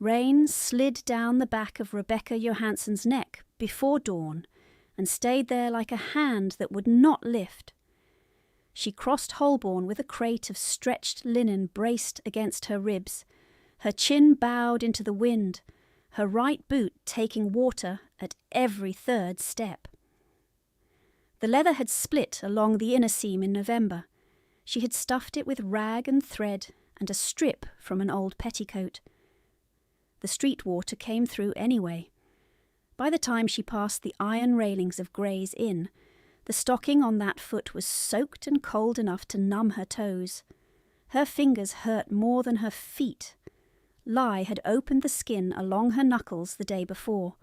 Rain slid down the back of Rebecca Johansson's neck before dawn and stayed there like a hand that would not lift. She crossed Holborn with a crate of stretched linen braced against her ribs, her chin bowed into the wind, her right boot taking water at every third step. The leather had split along the inner seam in November. She had stuffed it with rag and thread and a strip from an old petticoat. The street water came through anyway. By the time she passed the iron railings of Gray's Inn, the stocking on that foot was soaked and cold enough to numb her toes. Her fingers hurt more than her feet. Lye had opened the skin along her knuckles the day before.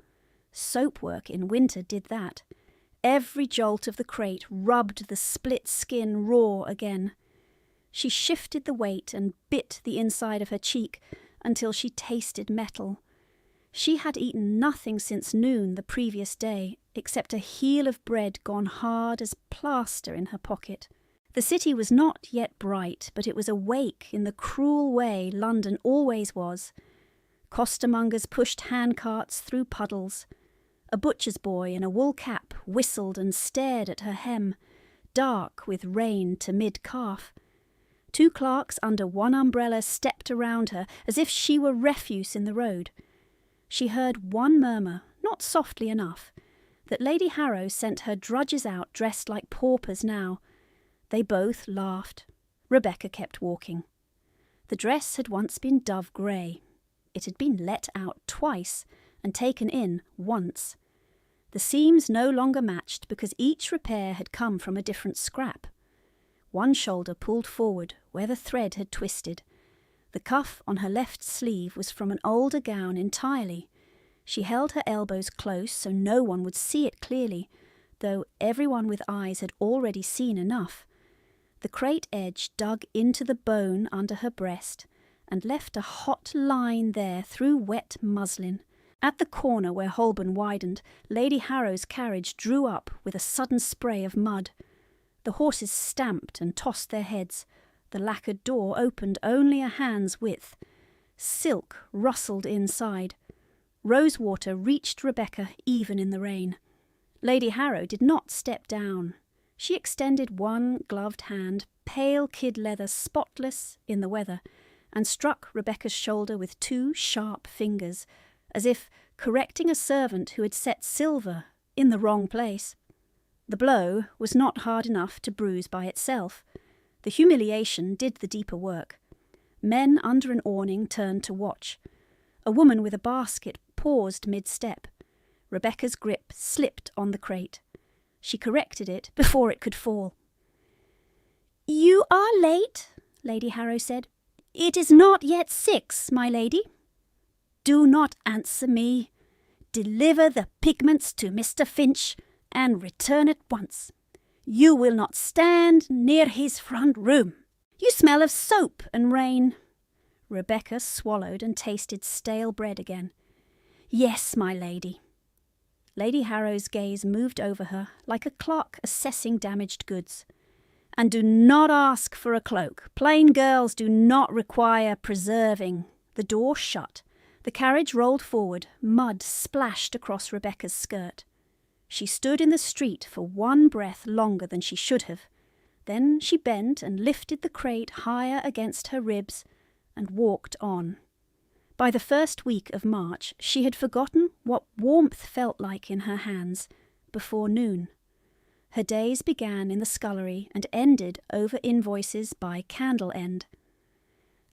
Soapwork in winter did that. Every jolt of the crate rubbed the split skin raw again. She shifted the weight and bit the inside of her cheek until she tasted metal. She had eaten nothing since noon the previous day, except a heel of bread gone hard as plaster in her pocket. The city was not yet bright, but it was awake in the cruel way London always was. Costermongers pushed handcarts through puddles. A butcher's boy in a wool cap whistled and stared at her hem, dark with rain to mid-calf. 2 clerks under one umbrella stepped around her as if she were refuse in the road. She heard one murmur, not softly enough, that Lady Harrow sent her drudges out dressed like paupers now. They both laughed. Rebecca kept walking. The dress had once been dove grey. It had been let out twice and taken in once. The seams no longer matched because each repair had come from a different scrap. One shoulder pulled forward where the thread had twisted. The cuff on her left sleeve was from an older gown entirely. She held her elbows close so no one would see it clearly, though everyone with eyes had already seen enough. The crate edge dug into the bone under her breast and left a hot line there through wet muslin. At the corner where Holborn widened, Lady Harrow's carriage drew up with a sudden spray of mud. The horses stamped and tossed their heads. The lacquered door opened only a hand's width. Silk rustled inside. Rosewater reached Rebecca even in the rain. Lady Harrow did not step down. She extended one gloved hand, pale kid leather spotless in the weather, and struck Rebecca's shoulder with 2 sharp fingers, as if correcting a servant who had set silver in the wrong place. The blow was not hard enough to bruise by itself. The humiliation did the deeper work. Men under an awning turned to watch. A woman with a basket paused mid-step. Rebecca's grip slipped on the crate. She corrected it before it could fall. "You are late," Lady Harrow said. "It is not yet 6, my lady." "Do not answer me. Deliver the pigments to Mr. Finch and return at once. You will not stand near his front room. You smell of soap and rain." Rebecca swallowed and tasted stale bread again. "Yes, my lady." Lady Harrow's gaze moved over her like a clerk assessing damaged goods. "And do not ask for a cloak. Plain girls do not require preserving." The door shut. The carriage rolled forward. Mud splashed across Rebecca's skirt. She stood in the street for one breath longer than she should have. Then she bent and lifted the crate higher against her ribs and walked on. By the first week of March, she had forgotten what warmth felt like in her hands before noon. Her days began in the scullery and ended over invoices by candle end.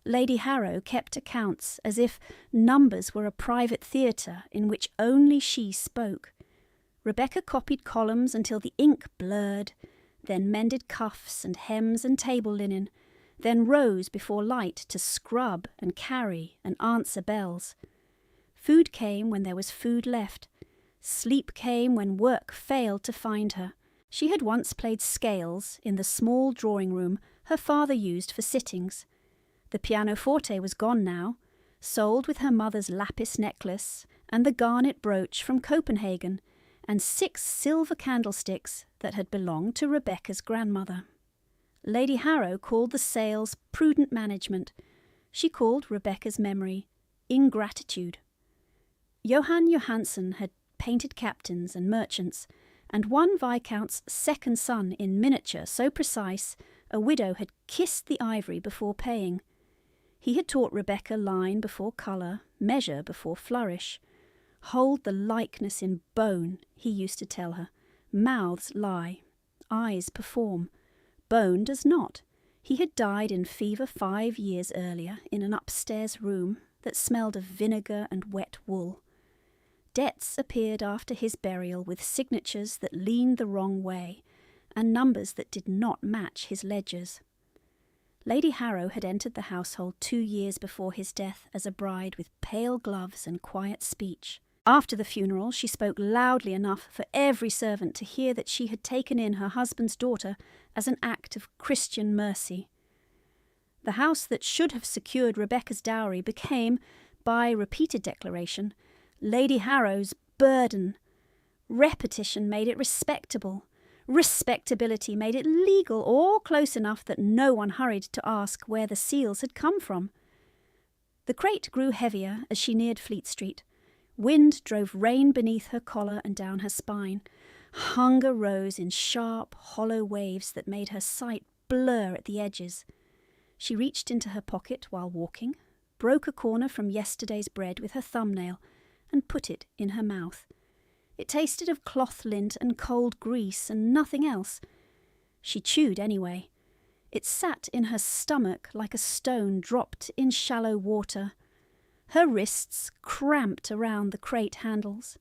Lady Harrow kept accounts as if numbers were a private theatre in which only she spoke. Rebecca copied columns until the ink blurred, then mended cuffs and hems and table linen, then rose before light to scrub and carry and answer bells. Food came when there was food left. Sleep came when work failed to find her. She had once played scales in the small drawing room her father used for sittings. The pianoforte was gone now, sold with her mother's lapis necklace and the garnet brooch from Copenhagen, and 6 silver candlesticks that had belonged to Rebecca's grandmother. Lady Harrow called the sales prudent management. She called Rebecca's memory ingratitude. Johan Johansen had painted captains and merchants, and one Viscount's second son in miniature so precise a widow had kissed the ivory before paying. He had taught Rebecca line before colour, measure before flourish. Hold the likeness in bone, he used to tell her. Mouths lie, eyes perform. Bone does not. He had died in fever 5 years earlier in an upstairs room that smelled of vinegar and wet wool. Debts appeared after his burial with signatures that leaned the wrong way, and numbers that did not match his ledgers. Lady Harrow had entered the household 2 years before his death as a bride with pale gloves and quiet speech. After the funeral, she spoke loudly enough for every servant to hear that she had taken in her husband's daughter as an act of Christian mercy. The house that should have secured Rebecca's dowry became, by repeated declaration, Lady Harrow's burden. Repetition made it respectable. Respectability made it legal or close enough that no one hurried to ask where the seals had come from. The crate grew heavier as she neared Fleet Street. Wind drove rain beneath her collar and down her spine. Hunger rose in sharp, hollow waves that made her sight blur at the edges. She reached into her pocket while walking, broke a corner from yesterday's bread with her thumbnail, and put it in her mouth. It tasted of cloth lint and cold grease and nothing else. She chewed anyway. It sat in her stomach like a stone dropped in shallow water. Her wrists cramped around the crate handles.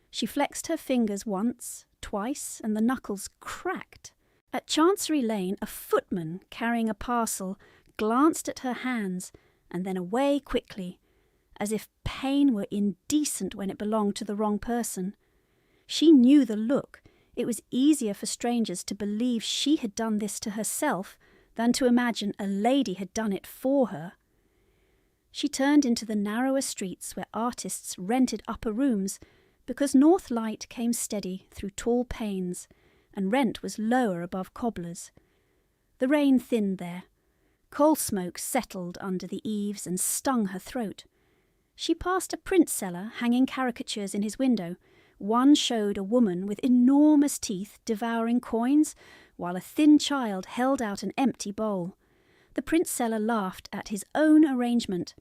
She flexed her fingers once, twice, and the knuckles cracked. At Chancery Lane, a footman carrying a parcel glanced at her hands and then away quickly, as if pain were indecent when it belonged to the wrong person. She knew the look. It was easier for strangers to believe she had done this to herself than to imagine a lady had done it for her. She turned into the narrower streets where artists rented upper rooms because north light came steady through tall panes and rent was lower above cobblers. The rain thinned there. Coal smoke settled under the eaves and stung her throat. She passed a print seller hanging caricatures in his window. One showed a woman with enormous teeth devouring coins, while a thin child held out an empty bowl. The print seller laughed at his own arrangement.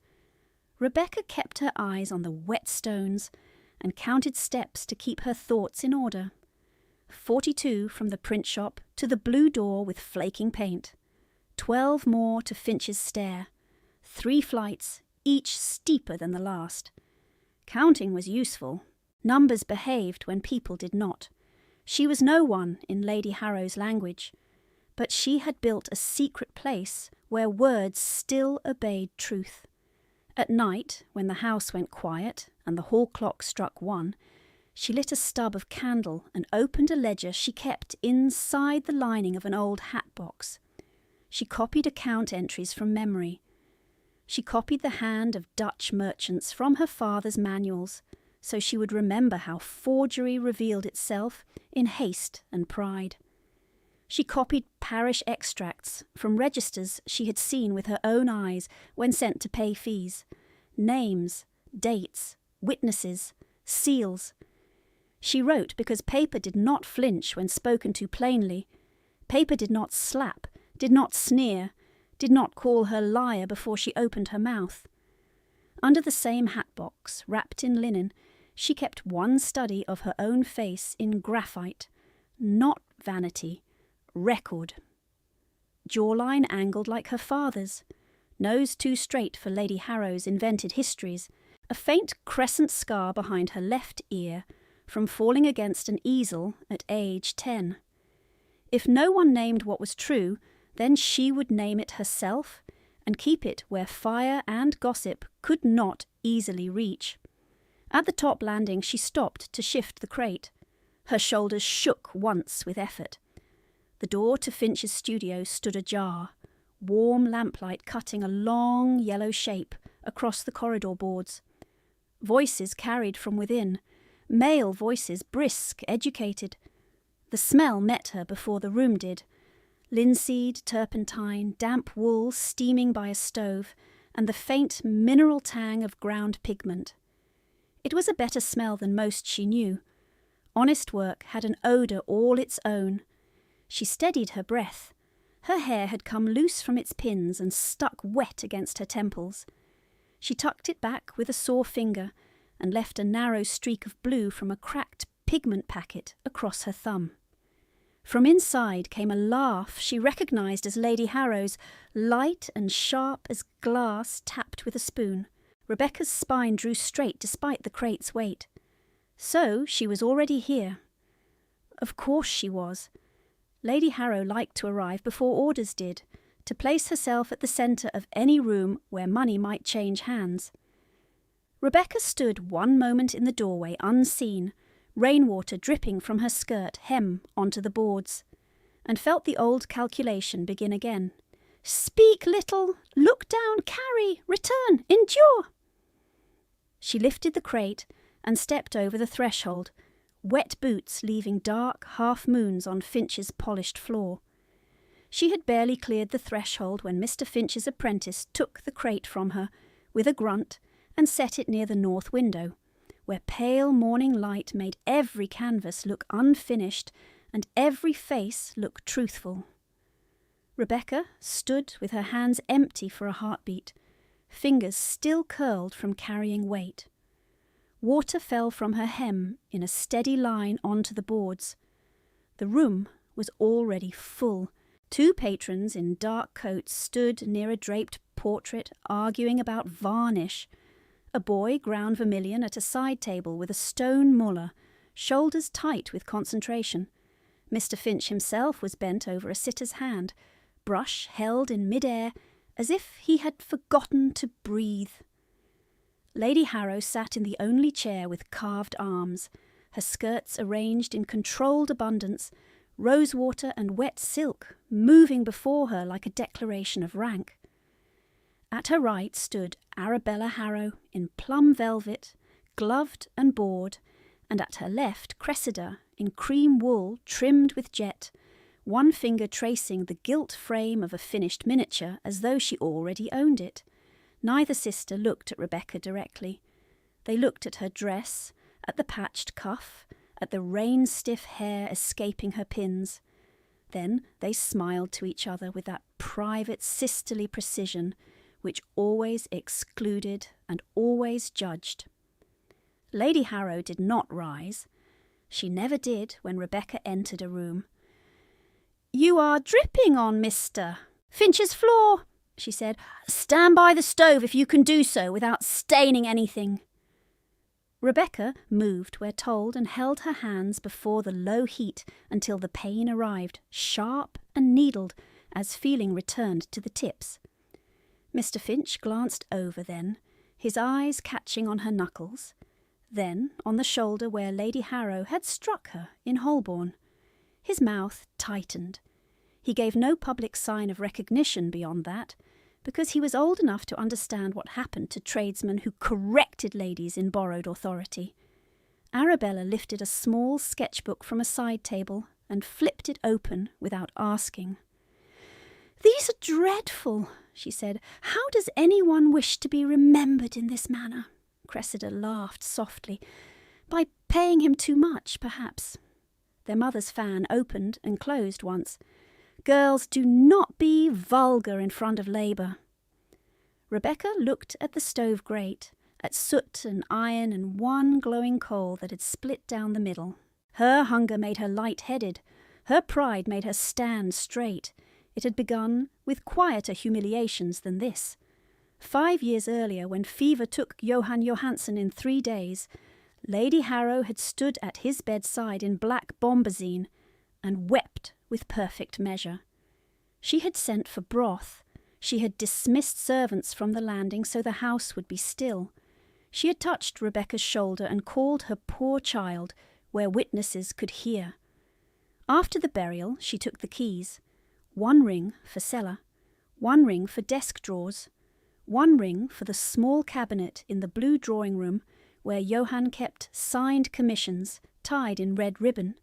Rebecca kept her eyes on the wet stones and counted steps to keep her thoughts in order. 42 from the print shop to the blue door with flaking paint. 12 more to Finch's stair. 3 flights, each steeper than the last. Counting was useful. Numbers behaved when people did not. She was no one in Lady Harrow's language, but she had built a secret place where words still obeyed truth. At night, when the house went quiet and the hall clock struck 1, she lit a stub of candle and opened a ledger she kept inside the lining of an old hat box. She copied account entries from memory. She copied the hand of Dutch merchants from her father's manuals, so she would remember how forgery revealed itself in haste and pride. She copied parish extracts from registers she had seen with her own eyes when sent to pay fees. Names, dates, witnesses, seals. She wrote because paper did not flinch when spoken to plainly. Paper did not slap, did not sneer, did not call her liar before she opened her mouth. Under the same hat box, wrapped in linen, she kept one study of her own face in graphite, not vanity, record. Jawline angled like her father's, nose too straight for Lady Harrow's invented histories, a faint crescent scar behind her left ear from falling against an easel at age 10. If no one named what was true, then she would name it herself and keep it where fire and gossip could not easily reach. At the top landing she stopped to shift the crate. Her shoulders shook once with effort. The door to Finch's studio stood ajar, warm lamplight cutting a long yellow shape across the corridor boards. Voices carried from within, male voices, brisk, educated. The smell met her before the room did. Linseed, turpentine, damp wool steaming by a stove, and the faint mineral tang of ground pigment. It was a better smell than most she knew. Honest work had an odour all its own. She steadied her breath. Her hair had come loose from its pins and stuck wet against her temples. She tucked it back with a sore finger and left a narrow streak of blue from a cracked pigment packet across her thumb. From inside came a laugh she recognised as Lady Harrow's, light and sharp as glass tapped with a spoon. Rebecca's spine drew straight despite the crate's weight. So she was already here. Of course she was. Lady Harrow liked to arrive before orders did, to place herself at the centre of any room where money might change hands. Rebecca stood one moment in the doorway unseen, rainwater dripping from her skirt hem onto the boards, and felt the old calculation begin again. Speak little, look down, carry, return, endure. She lifted the crate and stepped over the threshold, wet boots leaving dark half-moons on Finch's polished floor. She had barely cleared the threshold when Mr. Finch's apprentice took the crate from her with a grunt and set it near the north window, where pale morning light made every canvas look unfinished and every face look truthful. Rebecca stood with her hands empty for a heartbeat, fingers still curled from carrying weight. Water fell from her hem in a steady line onto the boards. The room was already full. 2 patrons in dark coats stood near a draped portrait arguing about varnish. A boy ground vermilion at a side table with a stone muller, shoulders tight with concentration. Mr. Finch himself was bent over a sitter's hand, brush held in mid-air as if he had forgotten to breathe. Lady Harrow sat in the only chair with carved arms, her skirts arranged in controlled abundance, rosewater and wet silk moving before her like a declaration of rank. At her right stood Arabella Harrow in plum velvet, gloved and bored, and at her left Cressida in cream wool trimmed with jet, one finger tracing the gilt frame of a finished miniature as though she already owned it. Neither sister looked at Rebecca directly. They looked at her dress, at the patched cuff, at the rain-stiff hair escaping her pins. Then they smiled to each other with that private sisterly precision which always excluded and always judged. Lady Harrow did not rise. She never did when Rebecca entered a room. "You are dripping on Mr. Finch's floor," she said. "Stand by the stove if you can do so without staining anything." Rebecca moved where told and held her hands before the low heat until the pain arrived, sharp and needled, as feeling returned to the tips. Mr. Finch glanced over then, his eyes catching on her knuckles, then on the shoulder where Lady Harrow had struck her in Holborn. His mouth tightened. He gave no public sign of recognition beyond that, because he was old enough to understand what happened to tradesmen who corrected ladies in borrowed authority. Arabella lifted a small sketchbook from a side table and flipped it open without asking. "These are dreadful," she said. "How does anyone wish to be remembered in this manner?" Cressida laughed softly. "By paying him too much, perhaps." Their mother's fan opened and closed once. "Girls, do not be vulgar in front of labour." Rebecca looked at the stove grate, at soot and iron and one glowing coal that had split down the middle. Her hunger made her light-headed. Her pride made her stand straight. It had begun with quieter humiliations than this. 5 years earlier, when fever took Johann Johansen in 3 days, Lady Harrow had stood at his bedside in black bombazine and wept with perfect measure. She had sent for broth. She had dismissed servants from the landing so the house would be still. She had touched Rebecca's shoulder and called her poor child where witnesses could hear. After the burial, she took the keys. 1 ring for cellar, 1 ring for desk drawers, 1 ring for the small cabinet in the blue drawing-room where Johann kept signed commissions tied in red ribbon.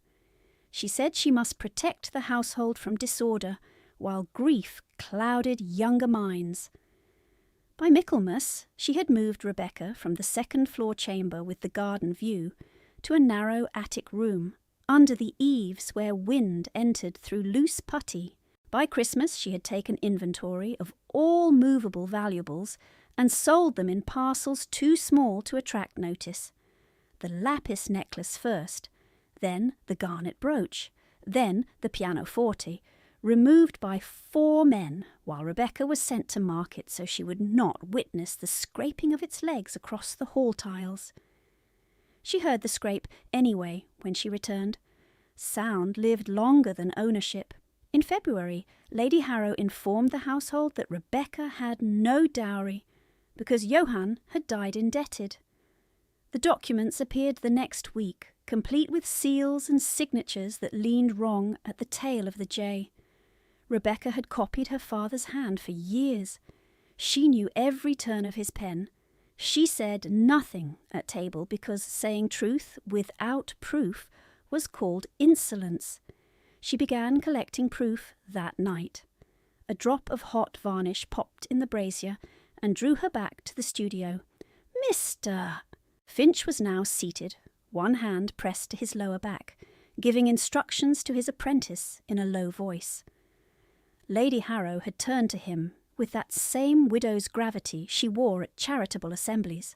She said she must protect the household from disorder while grief clouded younger minds. By Michaelmas, she had moved Rebecca from the second-floor chamber with the garden view to a narrow attic room, under the eaves where wind entered through loose putty. By Christmas she had taken inventory of all movable valuables and sold them in parcels too small to attract notice. The lapis necklace first, then the garnet brooch, then the pianoforte, removed by 4 men, while Rebecca was sent to market so she would not witness the scraping of its legs across the hall tiles. She heard the scrape anyway when she returned. Sound lived longer than ownership. In February, Lady Harrow informed the household that Rebecca had no dowry, because Johann had died indebted. The documents appeared the next week, complete with seals and signatures that leaned wrong at the tail of the J. Rebecca had copied her father's hand for years. She knew every turn of his pen. She said nothing at table because saying truth without proof was called insolence. She began collecting proof that night. A drop of hot varnish popped in the brazier and drew her back to the studio. "Mr." Finch was now seated, one hand pressed to his lower back, giving instructions to his apprentice in a low voice. Lady Harrow had turned to him with that same widow's gravity she wore at charitable assemblies.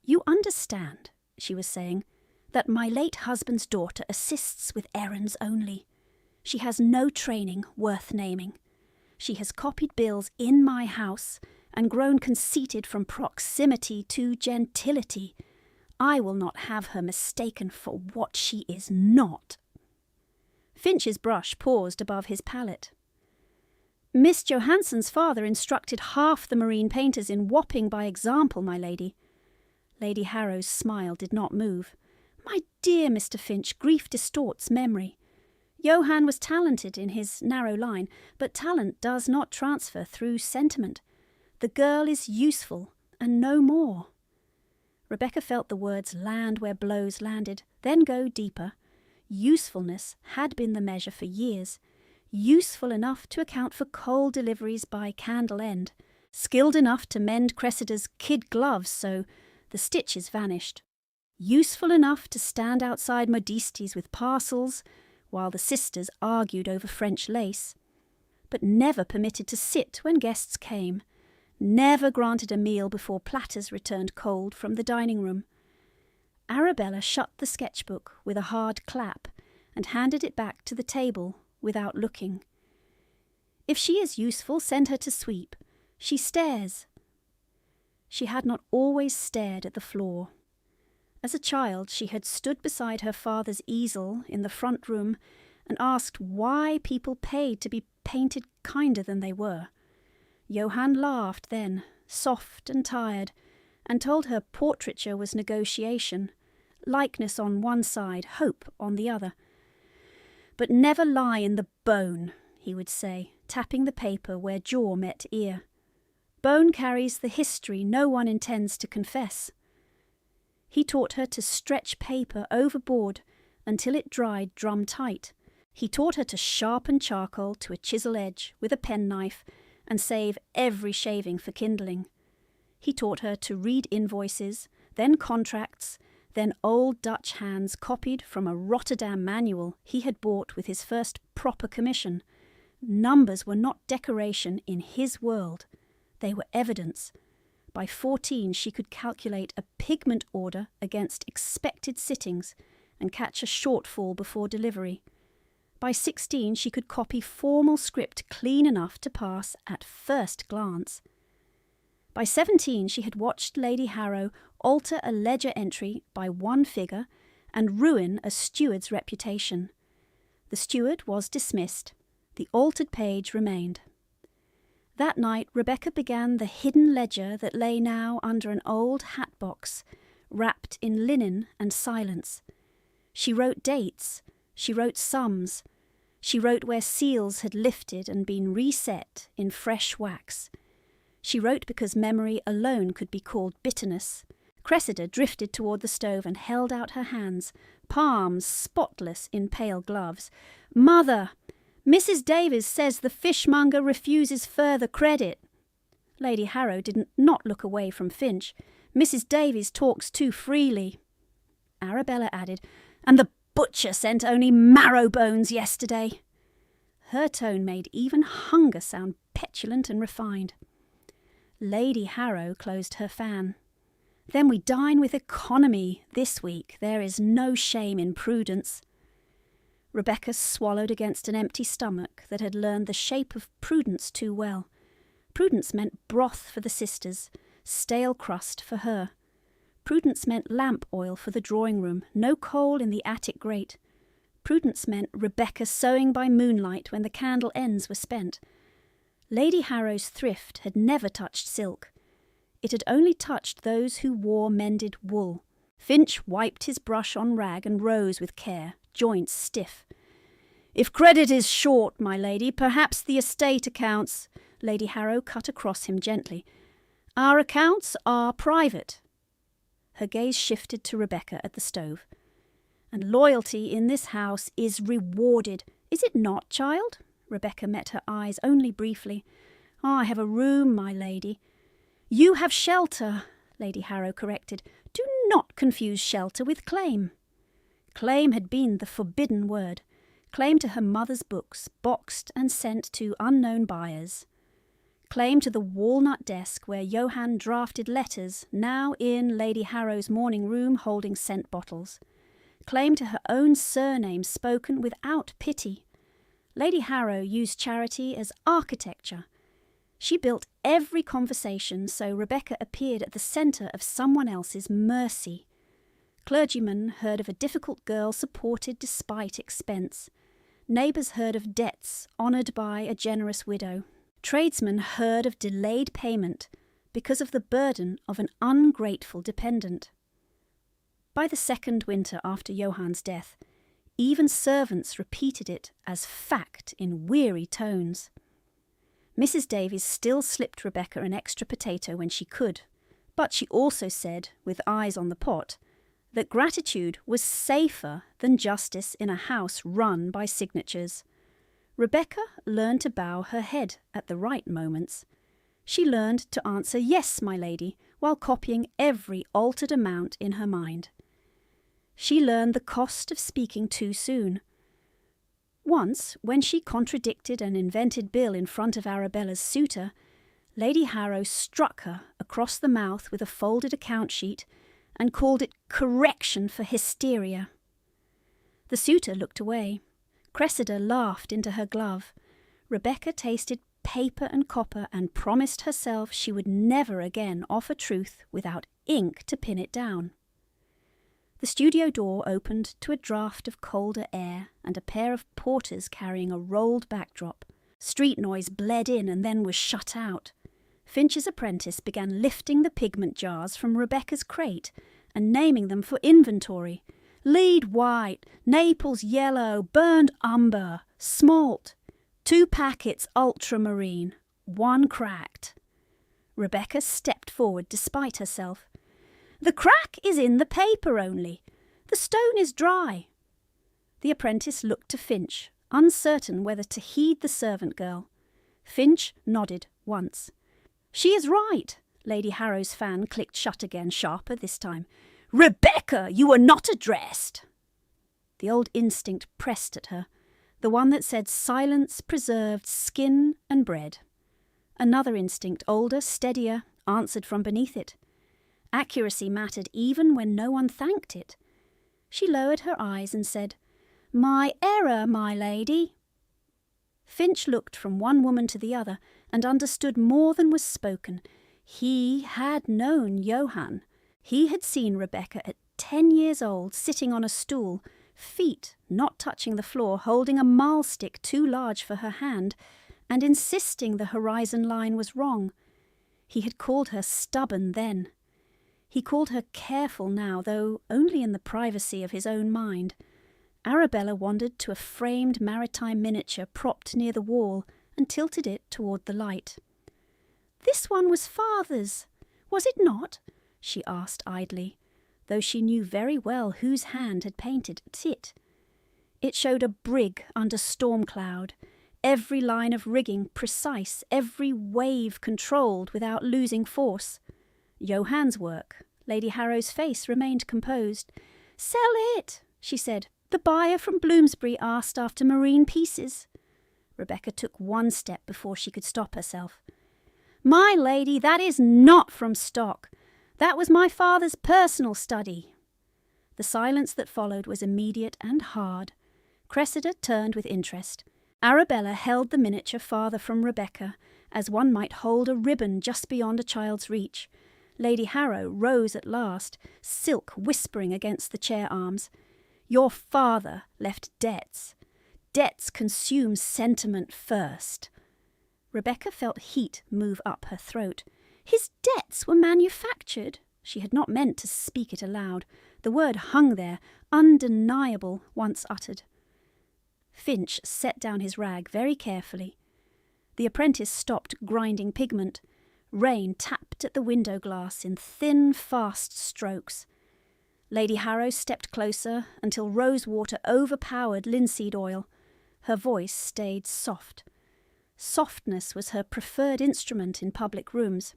"You understand," she was saying, "that my late husband's daughter assists with errands only. She has no training worth naming. She has copied bills in my house and grown conceited from proximity to gentility. I will not have her mistaken for what she is not." Finch's brush paused above his palette. "Miss Johansson's father instructed half the marine painters in Wapping by example, my lady." Lady Harrow's smile did not move. "My dear Mr. Finch, grief distorts memory. Johann was talented in his narrow line, but talent does not transfer through sentiment. The girl is useful, and no more." Rebecca felt the words land where blows landed, then go deeper. Usefulness had been the measure for years. Useful enough to account for coal deliveries by candle end. Skilled enough to mend Cressida's kid gloves so the stitches vanished. Useful enough to stand outside Modeste's with parcels, while the sisters argued over French lace. But never permitted to sit when guests came. Never granted a meal before platters returned cold from the dining room. Arabella shut the sketchbook with a hard clap and handed it back to the table without looking. "If she is useful, send her to sweep. She stares." She had not always stared at the floor. As a child, she had stood beside her father's easel in the front room and asked why people paid to be painted kinder than they were. Johann laughed then, soft and tired, and told her portraiture was negotiation, likeness on one side, hope on the other. "But never lie in the bone," he would say, tapping the paper where jaw met ear. "Bone carries the history no one intends to confess." He taught her to stretch paper overboard until it dried drum tight. He taught her to sharpen charcoal to a chisel edge with a penknife and save every shaving for kindling. He taught her to read invoices, then contracts, then old Dutch hands copied from a Rotterdam manual he had bought with his first proper commission. Numbers were not decoration in his world. They were evidence. By 14 she could calculate a pigment order against expected sittings and catch a shortfall before delivery. By 16 she could copy formal script clean enough to pass at first glance. By 17 she had watched Lady Harrow alter a ledger entry by one figure and ruin a steward's reputation. The steward was dismissed. The altered page remained. That night Rebecca began the hidden ledger that lay now under an old hat box, wrapped in linen and silence. She wrote dates. She wrote sums. She wrote where seals had lifted and been reset in fresh wax. She wrote because memory alone could be called bitterness. Cressida drifted toward the stove and held out her hands, palms spotless in pale gloves. "Mother! Mrs. Davies says the fishmonger refuses further credit." Lady Harrow did not look away from Finch. "Mrs. Davies talks too freely." Arabella added, "And the butcher sent only marrow bones yesterday." Her tone made even hunger sound petulant and refined. Lady Harrow closed her fan. "Then we dine with economy this week. There is no shame in prudence." Rebecca swallowed against an empty stomach that had learned the shape of prudence too well. Prudence meant broth for the sisters, stale crust for her. Prudence meant lamp oil for the drawing-room, no coal in the attic grate. Prudence meant Rebecca sewing by moonlight when the candle ends were spent. Lady Harrow's thrift had never touched silk. It had only touched those who wore mended wool. Finch wiped his brush on rag and rose with care, joints stiff. "If credit is short, my lady, perhaps the estate accounts—" Lady Harrow cut across him gently. "Our accounts are private." Her gaze shifted to Rebecca at the stove. "And loyalty in this house is rewarded. Is it not, child?" Rebecca met her eyes only briefly. "I have a room, my lady." "You have shelter," Lady Harrow corrected. "Do not confuse shelter with claim." Claim had been the forbidden word. Claim to her mother's books, boxed and sent to unknown buyers. Claim to the walnut desk where Johann drafted letters, now in Lady Harrow's morning room holding scent bottles. Claim to her own surname spoken without pity. Lady Harrow used charity as architecture. She built every conversation so Rebecca appeared at the centre of someone else's mercy. Clergymen heard of a difficult girl supported despite expense. Neighbours heard of debts honoured by a generous widow. Tradesmen heard of delayed payment because of the burden of an ungrateful dependent. By the second winter after Johann's death, even servants repeated it as fact in weary tones. Mrs. Davies still slipped Rebecca an extra potato when she could, but she also said, with eyes on the pot, that gratitude was safer than justice in a house run by signatures. Rebecca learned to bow her head at the right moments. She learned to answer "Yes, my lady," while copying every altered amount in her mind. She learned the cost of speaking too soon. Once, when she contradicted an invented bill in front of Arabella's suitor, Lady Harrow struck her across the mouth with a folded account sheet and called it correction for hysteria. The suitor looked away. Cressida laughed into her glove. Rebecca tasted paper and copper and promised herself she would never again offer truth without ink to pin it down. The studio door opened to a draught of colder air and a pair of porters carrying a rolled backdrop. Street noise bled in and then was shut out. Finch's apprentice began lifting the pigment jars from Rebecca's crate and naming them for inventory. Lead white, Naples yellow, burned umber, smalt, 2 packets ultramarine, 1 cracked. Rebecca stepped forward despite herself. "The crack is in the paper only. The stone is dry." The apprentice looked to Finch, uncertain whether to heed the servant girl. Finch nodded once. "She is right." Lady Harrow's fan clicked shut again, sharper this time. "Rebecca, you are not addressed." The old instinct pressed at her, the one that said silence preserved skin and bread. Another instinct, older, steadier, answered from beneath it. Accuracy mattered even when no one thanked it. She lowered her eyes and said, "My error, my lady." Finch looked from one woman to the other and understood more than was spoken. He had known Johann. He had seen Rebecca at 10 years old, sitting on a stool, feet not touching the floor, holding a mahl stick too large for her hand, and insisting the horizon line was wrong. He had called her stubborn then. He called her careful now, though only in the privacy of his own mind. Arabella wandered to a framed maritime miniature propped near the wall and tilted it toward the light. "This one was father's, was it not?" she asked idly, though she knew very well whose hand had painted it. It showed a brig under storm cloud, every line of rigging precise, every wave controlled without losing force. Johann's work. Lady Harrow's face remained composed. "Sell it," she said. "The buyer from Bloomsbury asked after marine pieces." Rebecca took one step before she could stop herself. "My lady, that is not from stock. That was my father's personal study." The silence that followed was immediate and hard. Cressida turned with interest. Arabella held the miniature farther from Rebecca, as one might hold a ribbon just beyond a child's reach. Lady Harrow rose at last, silk whispering against the chair arms. "Your father left debts. Debts consume sentiment first." Rebecca felt heat move up her throat. His debts were manufactured. She had not meant to speak it aloud. The word hung there, undeniable, once uttered. Finch set down his rag very carefully. The apprentice stopped grinding pigment. Rain tapped at the window glass in thin, fast strokes. Lady Harrow stepped closer until rosewater overpowered linseed oil. Her voice stayed soft. Softness was her preferred instrument in public rooms.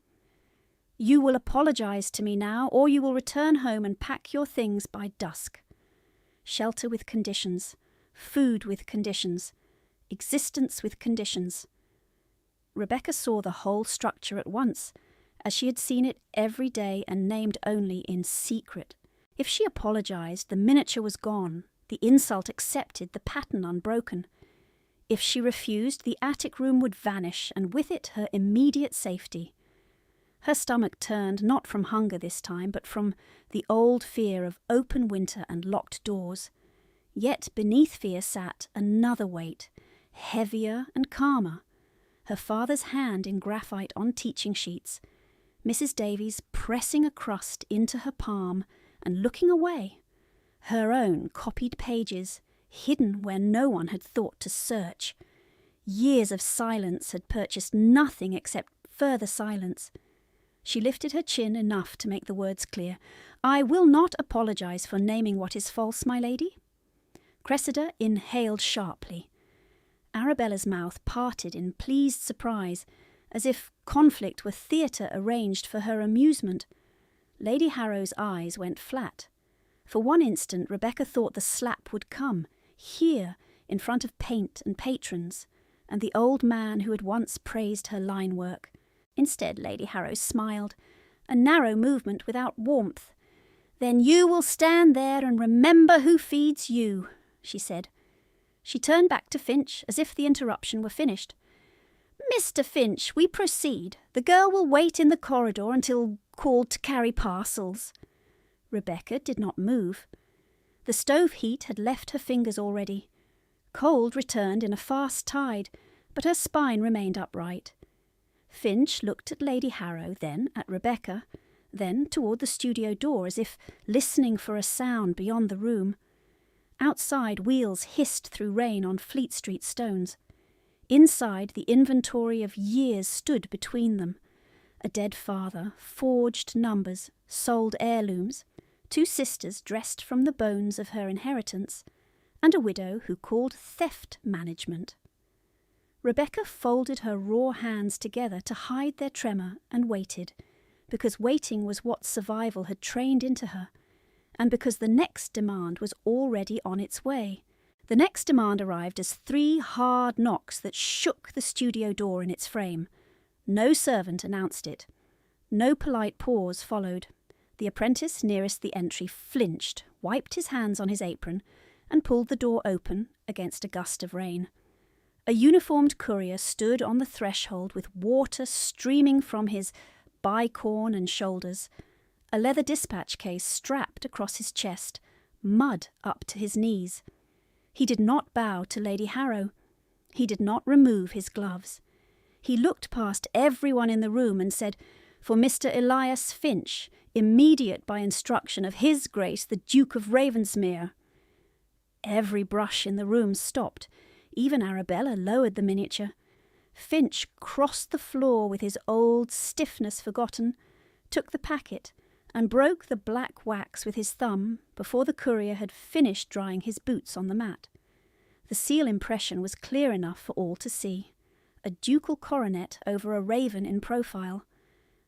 "You will apologize to me now, or you will return home and pack your things by dusk. Shelter with conditions, food with conditions, existence with conditions." Rebecca saw the whole structure at once, as she had seen it every day and named only in secret. If she apologized, the miniature was gone, the insult accepted, the pattern unbroken. If she refused, the attic room would vanish, and with it her immediate safety. Her stomach turned not from hunger this time, but from the old fear of open winter and locked doors. Yet beneath fear sat another weight, heavier and calmer. Her father's hand in graphite on teaching sheets, Mrs. Davies pressing a crust into her palm and looking away, her own copied pages, hidden where no one had thought to search. Years of silence had purchased nothing except further silence. She lifted her chin enough to make the words clear. "I will not apologize for naming what is false, my lady." Cressida inhaled sharply. Arabella's mouth parted in pleased surprise, as if conflict were theatre arranged for her amusement. Lady Harrow's eyes went flat. For one instant Rebecca thought the slap would come, here, in front of paint and patrons, and the old man who had once praised her line work. Instead, Lady Harrow smiled, a narrow movement without warmth. "Then you will stand there and remember who feeds you," she said. She turned back to Finch as if the interruption were finished. "Mr. Finch, we proceed. The girl will wait in the corridor until called to carry parcels." Rebecca did not move. The stove heat had left her fingers already. Cold returned in a fast tide, but her spine remained upright. Finch looked at Lady Harrow, then at Rebecca, then toward the studio door as if listening for a sound beyond the room. Outside, wheels hissed through rain on Fleet Street stones. Inside, the inventory of years stood between them. A dead father, forged numbers, sold heirlooms, 2 sisters dressed from the bones of her inheritance, and a widow who called theft management. Rebecca folded her raw hands together to hide their tremor and waited, because waiting was what survival had trained into her, and because the next demand was already on its way. The next demand arrived as 3 hard knocks that shook the studio door in its frame. No servant announced it. No polite pause followed. The apprentice nearest the entry flinched, wiped his hands on his apron, and pulled the door open against a gust of rain. A uniformed courier stood on the threshold with water streaming from his bicorn and shoulders, a leather dispatch case strapped across his chest, mud up to his knees. He did not bow to Lady Harrow. He did not remove his gloves. He looked past everyone in the room and said, "For Mr. Elias Finch, immediate by instruction of His Grace the Duke of Ravensmere." Every brush in the room stopped. Even Arabella lowered the miniature. Finch crossed the floor with his old stiffness forgotten, took the packet, and broke the black wax with his thumb before the courier had finished drying his boots on the mat. The seal impression was clear enough for all to see. A ducal coronet over a raven in profile.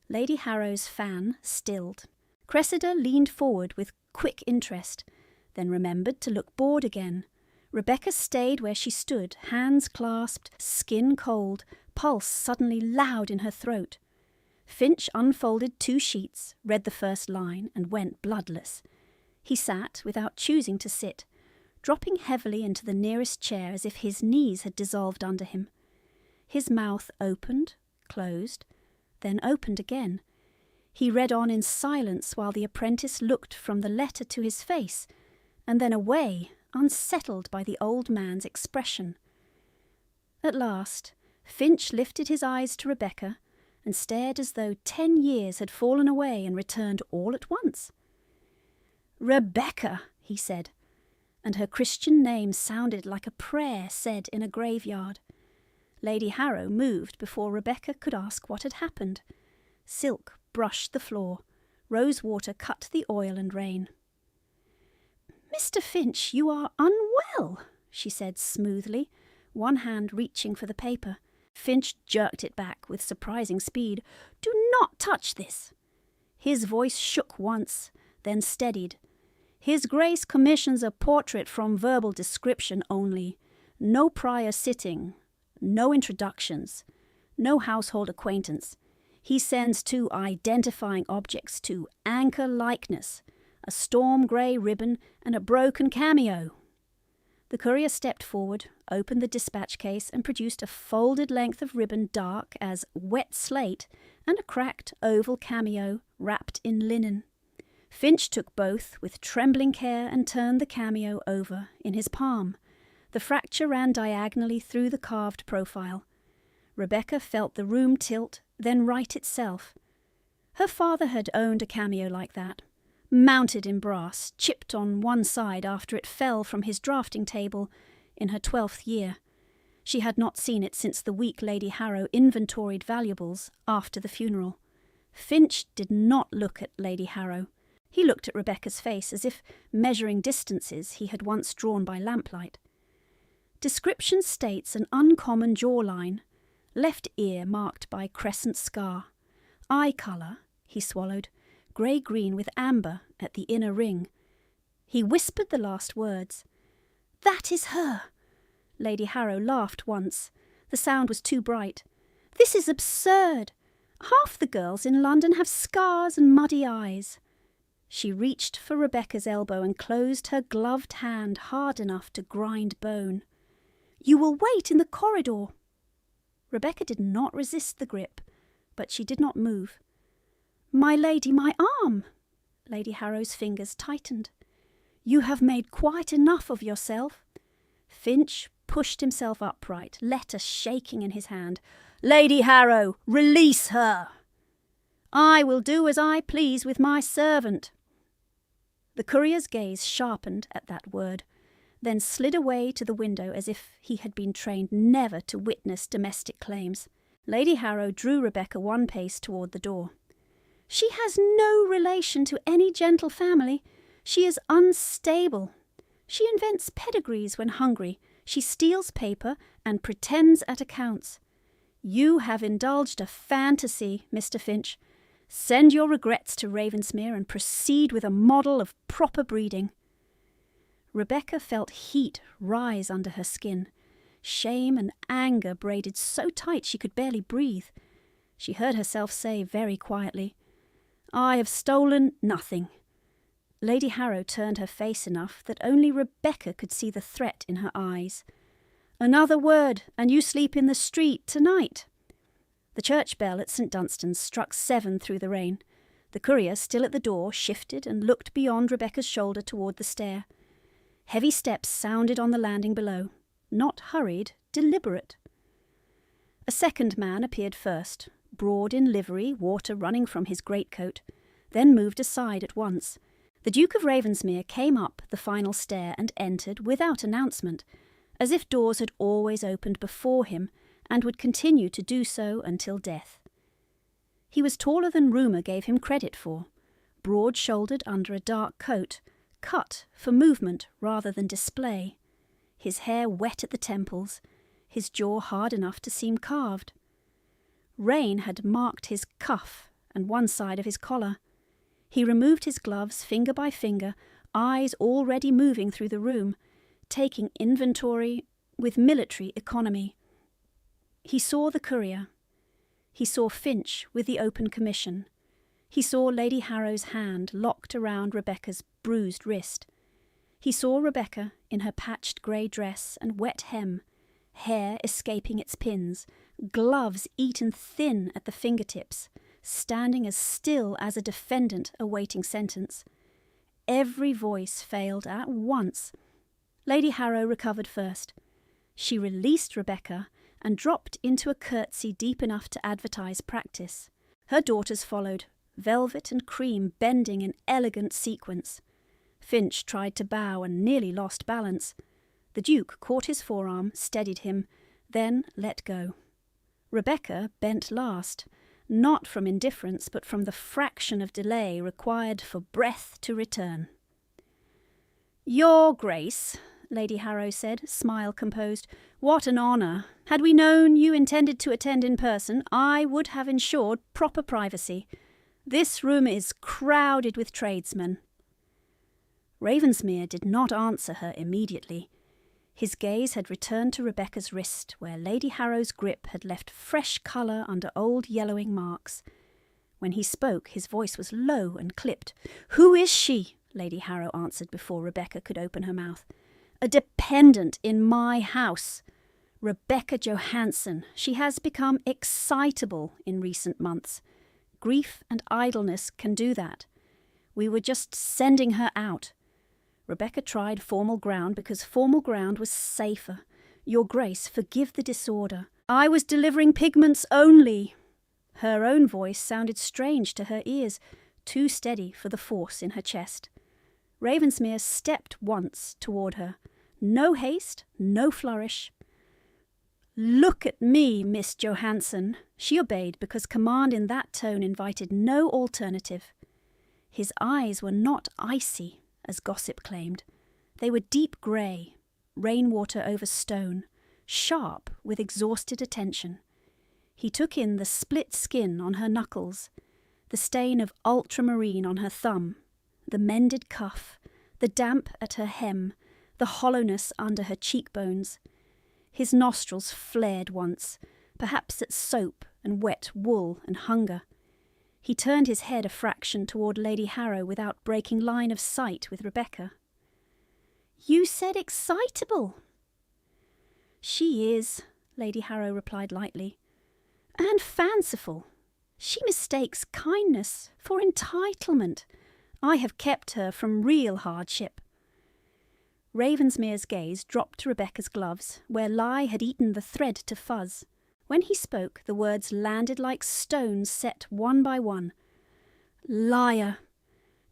Lady Harrow's fan stilled. Cressida leaned forward with quick interest, then remembered to look bored again. Rebecca stayed where she stood, hands clasped, skin cold, pulse suddenly loud in her throat. Finch unfolded 2 sheets, read the first line, and went bloodless. He sat without choosing to sit, dropping heavily into the nearest chair as if his knees had dissolved under him. His mouth opened, closed, then opened again. He read on in silence while the apprentice looked from the letter to his face, and then away, unsettled by the old man's expression. At last, Finch lifted his eyes to Rebecca and stared as though 10 years had fallen away and returned all at once. "Rebecca," he said, and her Christian name sounded like a prayer said in a graveyard. Lady Harrow moved before Rebecca could ask what had happened. Silk brushed the floor. Rosewater cut the oil and rain. "Mr. Finch, you are unwell," she said smoothly, one hand reaching for the paper. Finch jerked it back with surprising speed. "Do not touch this." His voice shook once, then steadied. "His Grace commissions a portrait from verbal description only. No prior sitting, no introductions, no household acquaintance. He sends 2 identifying objects to anchor likeness, a storm grey ribbon and a broken cameo." The courier stepped forward, opened the dispatch case and produced a folded length of ribbon dark as wet slate and a cracked oval cameo wrapped in linen. Finch took both with trembling care and turned the cameo over in his palm. The fracture ran diagonally through the carved profile. Rebecca felt the room tilt, then right itself. Her father had owned a cameo like that, mounted in brass, chipped on one side after it fell from his drafting table in her 12th year. She had not seen it since the week Lady Harrow inventoried valuables after the funeral. Finch did not look at Lady Harrow. He looked at Rebecca's face as if measuring distances he had once drawn by lamplight. Description states an uncommon jawline, left ear marked by crescent scar, eye colour, he swallowed, grey-green with amber at the inner ring. He whispered the last words. "That is her!" Lady Harrow laughed once. The sound was too bright. "This is absurd! Half the girls in London have scars and muddy eyes." She reached for Rebecca's elbow and closed her gloved hand hard enough to grind bone. "You will wait in the corridor." Rebecca did not resist the grip, but she did not move. "My lady, my arm!" Lady Harrow's fingers tightened. "You have made quite enough of yourself." Finch pushed himself upright, letter shaking in his hand. "Lady Harrow, release her!" "I will do as I please with my servant." The courier's gaze sharpened at that word, then slid away to the window as if he had been trained never to witness domestic claims. Lady Harrow drew Rebecca one pace toward the door. "She has no relation to any gentle family. She is unstable. She invents pedigrees when hungry. She steals paper and pretends at accounts. You have indulged a fantasy, Mr. Finch. Send your regrets to Ravensmere and proceed with a model of proper breeding." Rebecca felt heat rise under her skin. Shame and anger braided so tight she could barely breathe. She heard herself say very quietly, "I have stolen nothing." Lady Harrow turned her face enough that only Rebecca could see the threat in her eyes. "Another word, and you sleep in the street tonight." The church bell at St. Dunstan's struck 7 through the rain. The courier, still at the door, shifted and looked beyond Rebecca's shoulder toward the stair. Heavy steps sounded on the landing below, not hurried, deliberate. A second man appeared first, broad in livery, water running from his greatcoat, then moved aside at once. The Duke of Ravensmere came up the final stair and entered without announcement, as if doors had always opened before him and would continue to do so until death. He was taller than rumour gave him credit for, broad-shouldered under a dark coat, cut for movement rather than display. his hair wet at the temples, his jaw hard enough to seem carved. Rain had marked his cuff and one side of his collar. He removed his gloves finger by finger, eyes already moving through the room, taking inventory with military economy. He saw the courier. He saw Finch with the open commission. He saw Lady Harrow's hand locked around Rebecca's bruised wrist. He saw Rebecca in her patched grey dress and wet hem, hair escaping its pins, gloves eaten thin at the fingertips, standing as still as a defendant awaiting sentence. Every voice failed at once. Lady Harrow recovered first. She released Rebecca and dropped into a curtsy deep enough to advertise practice. Her daughters followed, velvet and cream bending in elegant sequence. Finch tried to bow and nearly lost balance. The Duke caught his forearm, steadied him, then let go. Rebecca bent last, not from indifference but from the fraction of delay required for breath to return. "Your Grace," Lady Harrow said, smile composed, "what an honour. Had we known you intended to attend in person, I would have ensured proper privacy. This room is crowded with tradesmen." Ravensmere did not answer her immediately. His gaze had returned to Rebecca's wrist, where Lady Harrow's grip had left fresh colour under old yellowing marks. When he spoke, his voice was low and clipped. "Who is she?" Lady Harrow answered before Rebecca could open her mouth. "A dependent in my house. Rebecca Johansen. She has become excitable in recent months. Grief and idleness can do that. We were just sending her out. Rebecca tried formal ground because formal ground was safer. Your Grace, forgive the disorder. I was delivering pigments only." Her own voice sounded strange to her ears, too steady for the force in her chest. Ravensmere stepped once toward her. No haste, no flourish. "Look at me, Miss Johansen." She obeyed because command in that tone invited no alternative. His eyes were not icy, as gossip claimed. They were deep grey, rainwater over stone, sharp with exhausted attention. He took in the split skin on her knuckles, the stain of ultramarine on her thumb, the mended cuff, the damp at her hem, the hollowness under her cheekbones. His nostrils flared once, perhaps at soap and wet wool and hunger. He turned his head a fraction toward Lady Harrow without breaking line of sight with Rebecca. "You said excitable." "She is," Lady Harrow replied lightly, "and fanciful. She mistakes kindness for entitlement. I have kept her from real hardship." Ravensmere's gaze dropped to Rebecca's gloves, where lye had eaten the thread to fuzz. When he spoke, the words landed like stones set one by one. "Liar!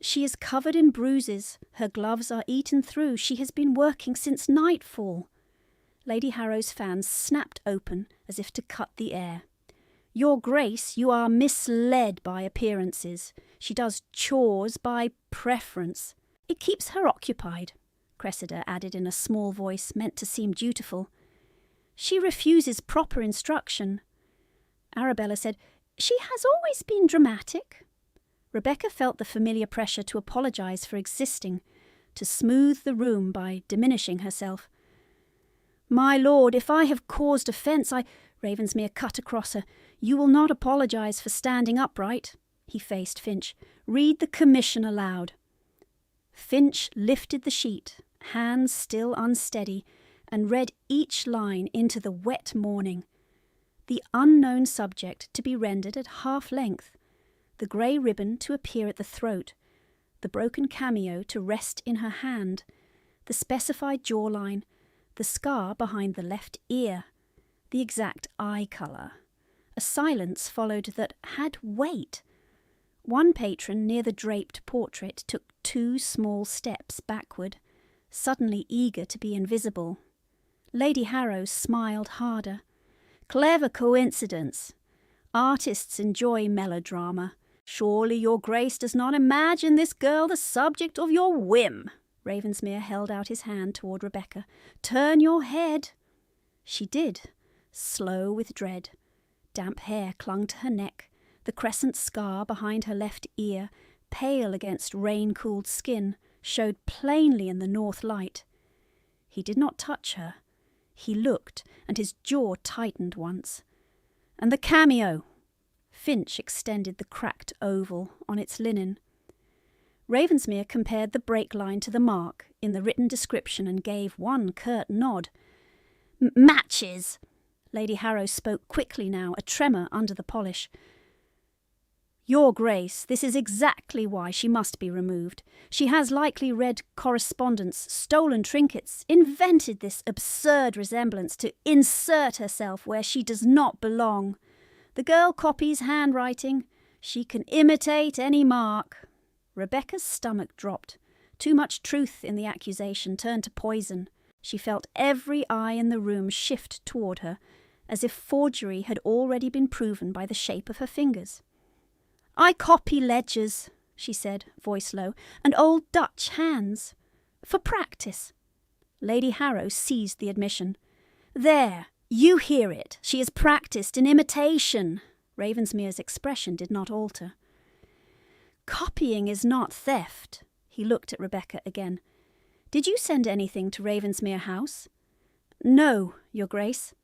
She is covered in bruises. Her gloves are eaten through. She has been working since nightfall." Lady Harrow's fan snapped open as if to cut the air. "Your Grace, you are misled by appearances. She does chores by preference. It keeps her occupied," Cressida added in a small voice meant to seem dutiful. "She refuses proper instruction." Arabella said, "She has always been dramatic." Rebecca felt the familiar pressure to apologise for existing, to smooth the room by diminishing herself. "My lord, if I have caused offence, Ravensmere cut across her. "You will not apologise for standing upright." He faced Finch. "Read the commission aloud." Finch lifted the sheet, hands still unsteady, and read each line into the wet morning. The unknown subject to be rendered at half length, the grey ribbon to appear at the throat, the broken cameo to rest in her hand, the specified jawline, the scar behind the left ear, the exact eye colour. A silence followed that had weight. One patron near the draped portrait took 2 small steps backward, suddenly eager to be invisible. Lady Harrow smiled harder. "Clever coincidence. Artists enjoy melodrama. Surely your Grace does not imagine this girl the subject of your whim." Ravensmere held out his hand toward Rebecca. "Turn your head." She did, slow with dread. Damp hair clung to her neck, the crescent scar behind her left ear, pale against rain-cooled skin, showed plainly in the north light. He did not touch her. He looked, and his jaw tightened once. "And the cameo!" Finch extended the cracked oval on its linen. Ravensmere compared the break line to the mark in the written description and gave one curt nod. "Matches!" Lady Harrow spoke quickly now, a tremor under the polish. "Your Grace, this is exactly why she must be removed. She has likely read correspondence, stolen trinkets, invented this absurd resemblance to insert herself where she does not belong. The girl copies handwriting. She can imitate any mark." Rebecca's stomach dropped. Too much truth in the accusation turned to poison. She felt every eye in the room shift toward her, as if forgery had already been proven by the shape of her fingers. "I copy ledgers," she said, voice low, "and old Dutch hands. For practice." Lady Harrow seized the admission. "There, you hear it. She is practised in imitation." Ravensmere's expression did not alter. "Copying is not theft." He looked at Rebecca again. "Did you send anything to Ravensmere House?" "No, Your Grace."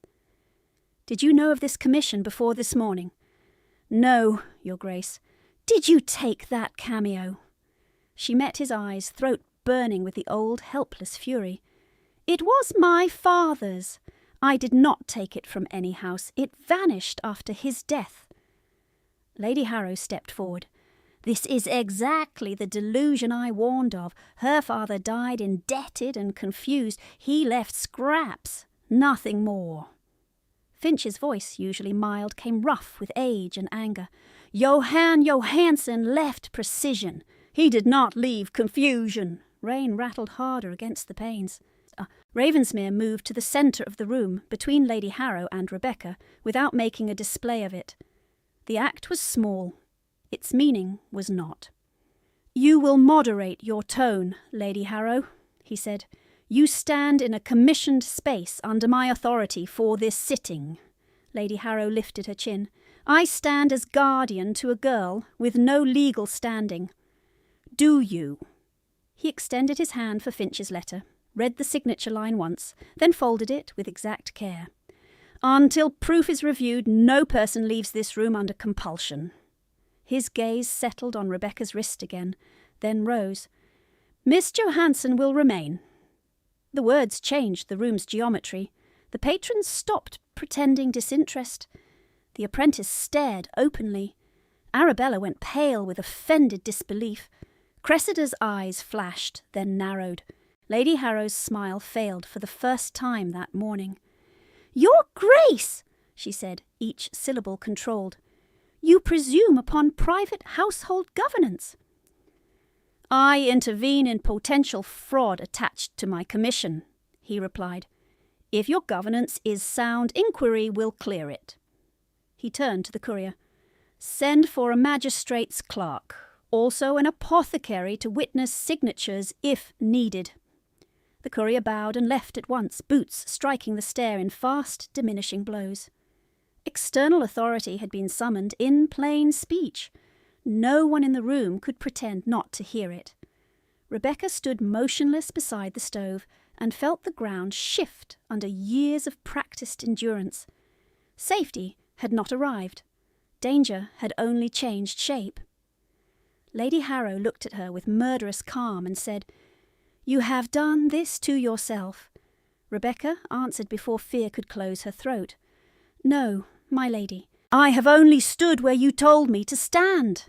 "Did you know of this commission before this morning?" "No, Your Grace." "Did you take that cameo?" She met his eyes, throat burning with the old helpless fury. "It was my father's. I did not take it from any house. It vanished after his death." Lady Harrow stepped forward. "This is exactly the delusion I warned of. Her father died indebted and confused. He left scraps, nothing more." Finch's voice, usually mild, came rough with age and anger. "Johan Johansson left precision. He did not leave confusion." Rain rattled harder against the panes. Ravensmere moved to the centre of the room, between Lady Harrow and Rebecca, without making a display of it. The act was small. Its meaning was not. "You will moderate your tone, Lady Harrow," he said. "You stand in a commissioned space under my authority for this sitting." Lady Harrow lifted her chin. "I stand as guardian to a girl with no legal standing. Do you?" He extended his hand for Finch's letter, read the signature line once, then folded it with exact care. "Until proof is reviewed, no person leaves this room under compulsion." His gaze settled on Rebecca's wrist again, then rose. "Miss Johansson will remain." The words changed the room's geometry. The patrons stopped pretending disinterest. The apprentice stared openly. Arabella went pale with offended disbelief. Cressida's eyes flashed, then narrowed. Lady Harrow's smile failed for the first time that morning. "Your Grace," she said, each syllable controlled, "you presume upon private household governance." "I intervene in potential fraud attached to my commission," he replied. "If your governance is sound, inquiry will clear it." He turned to the courier. "Send for a magistrate's clerk, also an apothecary to witness signatures if needed." The courier bowed and left at once, boots striking the stair in fast, diminishing blows. External authority had been summoned in plain speech. No one in the room could pretend not to hear it. Rebecca stood motionless beside the stove and felt the ground shift under years of practised endurance. Safety had not arrived. Danger had only changed shape. Lady Harrow looked at her with murderous calm and said, "You have done this to yourself." Rebecca answered before fear could close her throat. "No, my lady. I have only stood where you told me to stand."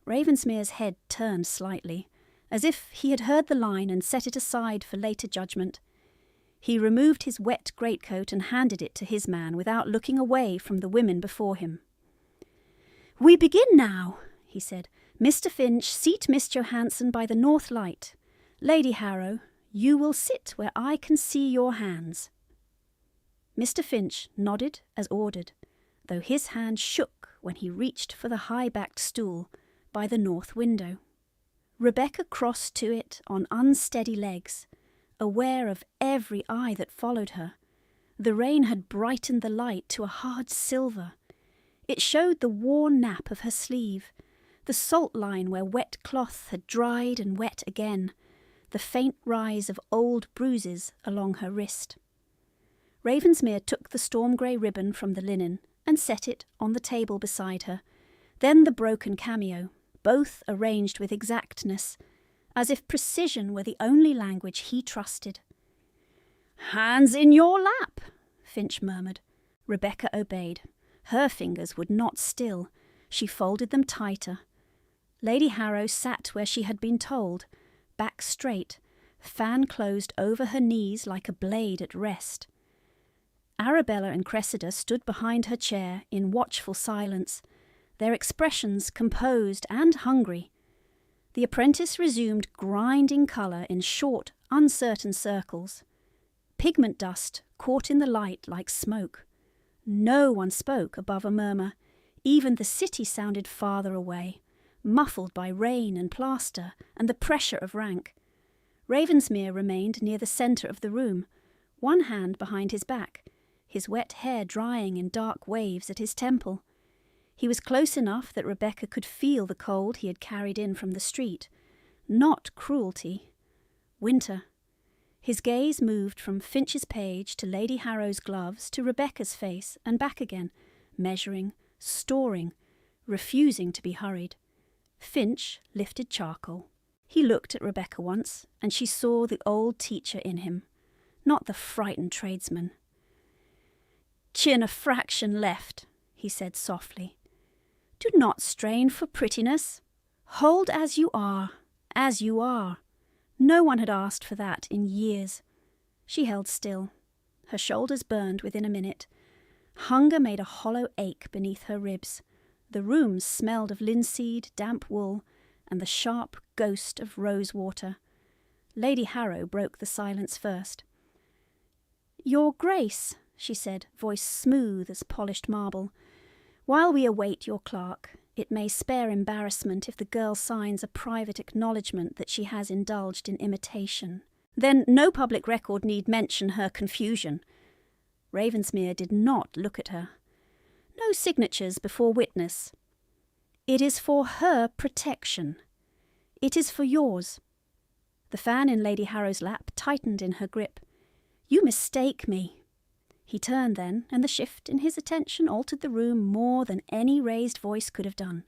Ravensmere's head turned slightly, as if he had heard the line and set it aside for later judgment. He removed his wet greatcoat and handed it to his man without looking away from the women before him. "We begin now," he said. "Mr. Finch, seat Miss Johansson by the north light. Lady Harrow, you will sit where I can see your hands." Mr. Finch nodded as ordered, though his hand shook when he reached for the high-backed stool by the north window. Rebecca crossed to it on unsteady legs, aware of every eye that followed her. The rain had brightened the light to a hard silver. It showed the worn nap of her sleeve, the salt line where wet cloth had dried and wet again, the faint rise of old bruises along her wrist. Ravensmere took the storm-grey ribbon from the linen and set it on the table beside her, then the broken cameo, both arranged with exactness, as if precision were the only language he trusted. "Hands in your lap," Finch murmured. Rebecca obeyed. Her fingers would not still. She folded them tighter. Lady Harrow sat where she had been told, back straight, fan closed over her knees like a blade at rest. Arabella and Cressida stood behind her chair in watchful silence, their expressions composed and hungry. The apprentice resumed grinding colour in short, uncertain circles. Pigment dust caught in the light like smoke. No one spoke above a murmur. Even the city sounded farther away, muffled by rain and plaster and the pressure of rank. Ravensmere remained near the centre of the room, one hand behind his back, his wet hair drying in dark waves at his temple. He was close enough that Rebecca could feel the cold he had carried in from the street. Not cruelty. Winter. His gaze moved from Finch's page to Lady Harrow's gloves to Rebecca's face and back again, measuring, storing, refusing to be hurried. Finch lifted charcoal. He looked at Rebecca once, and she saw the old teacher in him, not the frightened tradesman. "Chin a fraction left," he said softly. "Do not strain for prettiness. Hold as you are, as you are." No one had asked for that in years. She held still. Her shoulders burned within a minute. Hunger made a hollow ache beneath her ribs. The room smelled of linseed, damp wool, and the sharp ghost of rose water. Lady Harrow broke the silence first. "Your Grace," she said, voice smooth as polished marble, "while we await your clerk, it may spare embarrassment if the girl signs a private acknowledgement that she has indulged in imitation. Then no public record need mention her confusion." Ravensmere did not look at her. "No signatures before witness. It is for her protection. It is for yours." The fan in Lady Harrow's lap tightened in her grip. "You mistake me." He turned then, and the shift in his attention altered the room more than any raised voice could have done.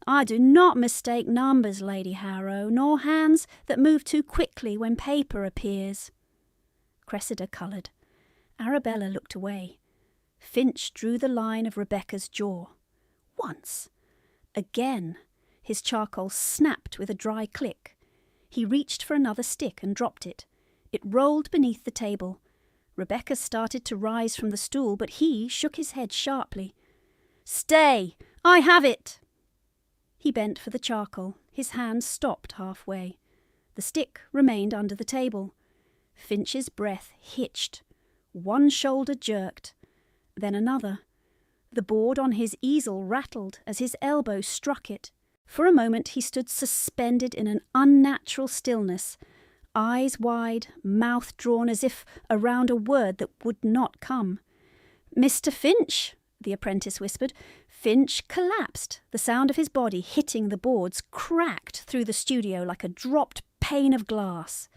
"I do not mistake numbers, Lady Harrow, nor hands that move too quickly when paper appears." Cressida coloured. Arabella looked away. Finch drew the line of Rebecca's jaw. Once. Again. His charcoal snapped with a dry click. He reached for another stick and dropped it. It rolled beneath the table. Rebecca started to rise from the stool, but he shook his head sharply. "Stay! I have it!" He bent for the charcoal. His hand stopped halfway. The stick remained under the table. Finch's breath hitched. One shoulder jerked. Then another. The board on his easel rattled as his elbow struck it. For a moment he stood suspended in an unnatural stillness, eyes wide, mouth drawn as if around a word that would not come. "Mr. Finch," the apprentice whispered. Finch collapsed. The sound of his body hitting the boards cracked through the studio like a dropped pane of glass.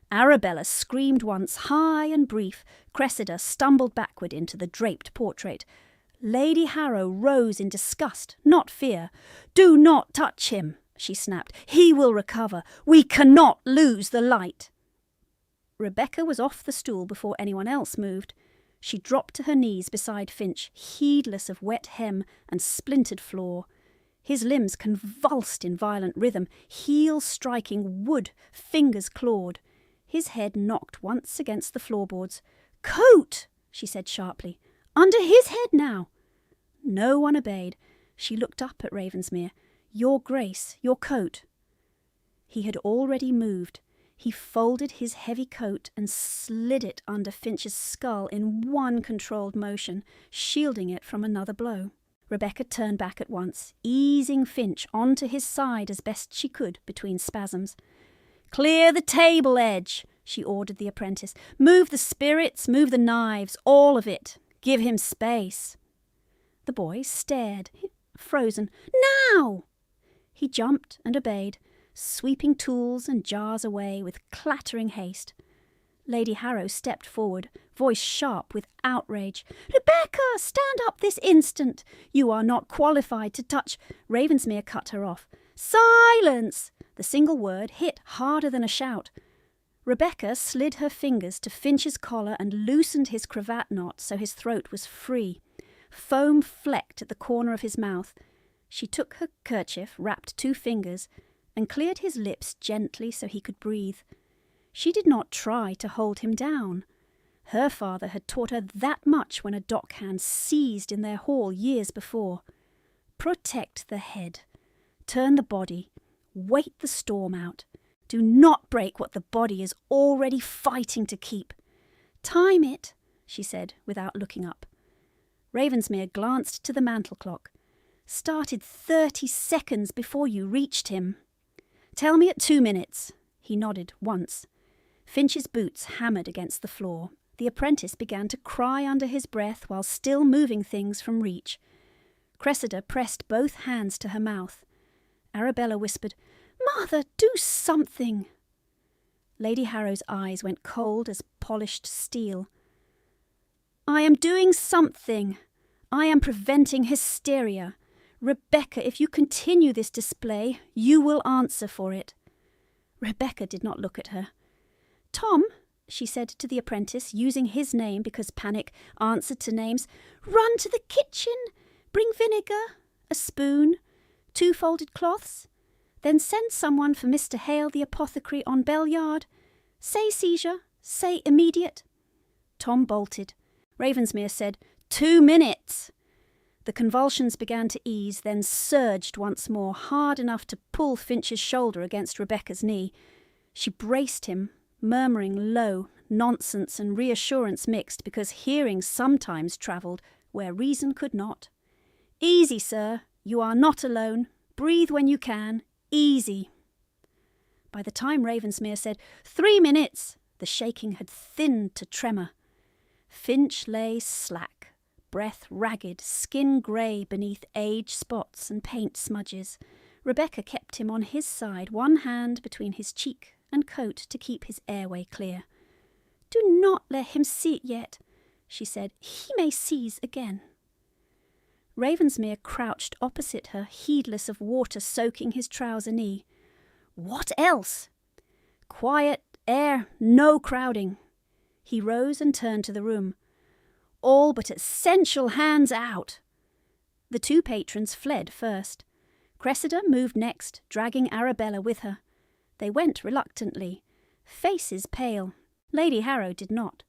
Arabella screamed once, high and brief. Cressida stumbled backward into the draped portrait. Lady Harrow rose in disgust, not fear. "Do not touch him," she snapped. "He will recover. We cannot lose the light." Rebecca was off the stool before anyone else moved. She dropped to her knees beside Finch, heedless of wet hem and splintered floor. His limbs convulsed in violent rhythm, heels striking wood, fingers clawed. His head knocked once against the floorboards. "Coat!" she said sharply. "Under his head now!" No one obeyed. She looked up at Ravensmere. "Your Grace, your coat." He had already moved. He folded his heavy coat and slid it under Finch's skull in one controlled motion, shielding it from another blow. Rebecca turned back at once, easing Finch onto his side as best she could between spasms. "Clear the table edge," she ordered the apprentice. "Move the spirits, move the knives, all of it. Give him space." The boy stared, frozen. "Now!" He jumped and obeyed, sweeping tools and jars away with clattering haste. Lady Harrow stepped forward, voice sharp with outrage. "Rebecca, stand up this instant! You are not qualified to touch—" Ravensmere cut her off. "Silence!" The single word hit harder than a shout. Rebecca slid her fingers to Finch's collar and loosened his cravat knot so his throat was free. Foam flecked at the corner of his mouth. She took her kerchief, wrapped 2 fingers, and cleared his lips gently so he could breathe. She did not try to hold him down. Her father had taught her that much when a dockhand seized in their hall years before. Protect the head. Turn the body. Wait the storm out. Do not break what the body is already fighting to keep. "Time it," she said, without looking up. Ravensmere glanced to the mantel clock. "Started 30 seconds before you reached him." "Tell me at 2 minutes." He nodded once. Finch's boots hammered against the floor. The apprentice began to cry under his breath while still moving things from reach. Cressida pressed both hands to her mouth. Arabella whispered, "Mother, do something." Lady Harrow's eyes went cold as polished steel. "I am doing something. I am preventing hysteria. Rebecca, if you continue this display, you will answer for it." Rebecca did not look at her. "Tom," she said to the apprentice, using his name because panic answered to names, "run to the kitchen. Bring vinegar, a spoon, 2 folded cloths. Then send someone for Mr. Hale, the apothecary, on Bell Yard. Say seizure. Say immediate." Tom bolted. Ravensmere said, 2 minutes. The convulsions began to ease, then surged once more, hard enough to pull Finch's shoulder against Rebecca's knee. She braced him, murmuring low, nonsense and reassurance mixed, because hearing sometimes travelled where reason could not. "Easy, sir. You are not alone. Breathe when you can. Easy." By the time Ravensmere said, 3 minutes, the shaking had thinned to tremor. Finch lay slack, breath ragged, skin grey beneath age spots and paint smudges. Rebecca kept him on his side, one hand between his cheek and coat to keep his airway clear. "Do not let him see it yet," she said. "He may seize again." Ravensmere crouched opposite her, heedless of water soaking his trouser knee. "What else?" "Quiet, air, no crowding." He rose and turned to the room. "All but essential hands out." The 2 patrons fled first. Cressida moved next, dragging Arabella with her. They went reluctantly, faces pale. Lady Harrow did not.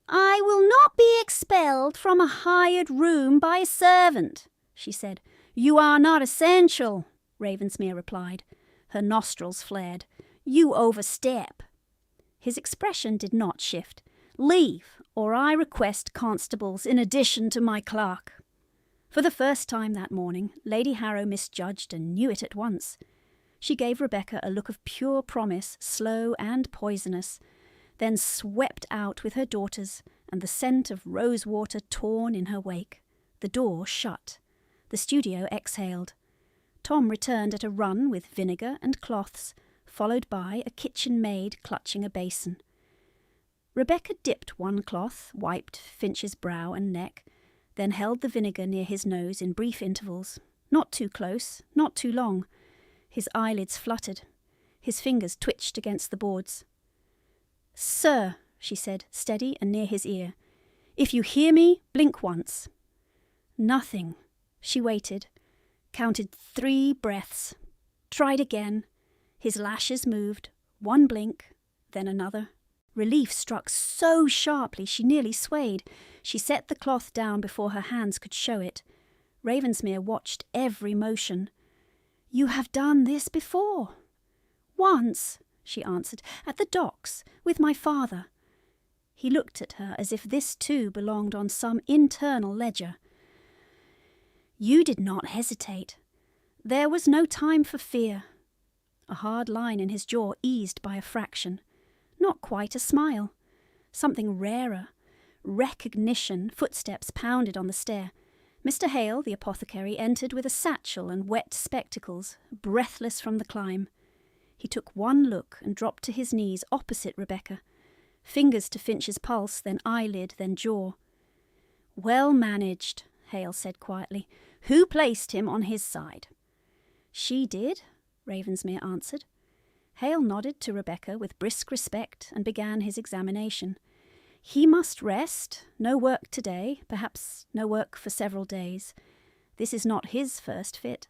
"I will not be expelled from a hired room by a servant," she said. "You are not essential," Ravensmere replied. Her nostrils flared. "You overstep." His expression did not shift. "Leave, or I request constables in addition to my clerk." For the first time that morning, Lady Harrow misjudged and knew it at once. She gave Rebecca a look of pure promise, slow and poisonous, then swept out with her daughters, and the scent of rose-water torn in her wake. The door shut. The studio exhaled. Tom returned at a run with vinegar and cloths, followed by a kitchen maid clutching a basin. Rebecca dipped one cloth, wiped Finch's brow and neck, then held the vinegar near his nose in brief intervals. Not too close, not too long. His eyelids fluttered. His fingers twitched against the boards. "Sir," she said, steady and near his ear, "if you hear me, blink once." Nothing. She waited, counted 3 breaths, tried again. His lashes moved, 1 blink, then another. Relief struck so sharply she nearly swayed. She set the cloth down before her hands could show it. Ravensmere watched every motion. "You have done this before." "Once," she answered, "at the docks, with my father." He looked at her as if this too belonged on some internal ledger. You did not hesitate. There was no time for fear. A hard line in his jaw eased by a fraction. Not quite a smile. Something rarer. Recognition. Footsteps pounded on the stair. Mr. Hale, the apothecary, entered with a satchel and wet spectacles, breathless from the climb. He took one look and dropped to his knees opposite Rebecca. Fingers to Finch's pulse, then eyelid, then jaw. "Well managed," Hale said quietly. "Who placed him on his side?" "She did," Ravensmere answered. Hale nodded to Rebecca with brisk respect and began his examination. He must rest. No work today, perhaps no work for several days. This is not his first fit.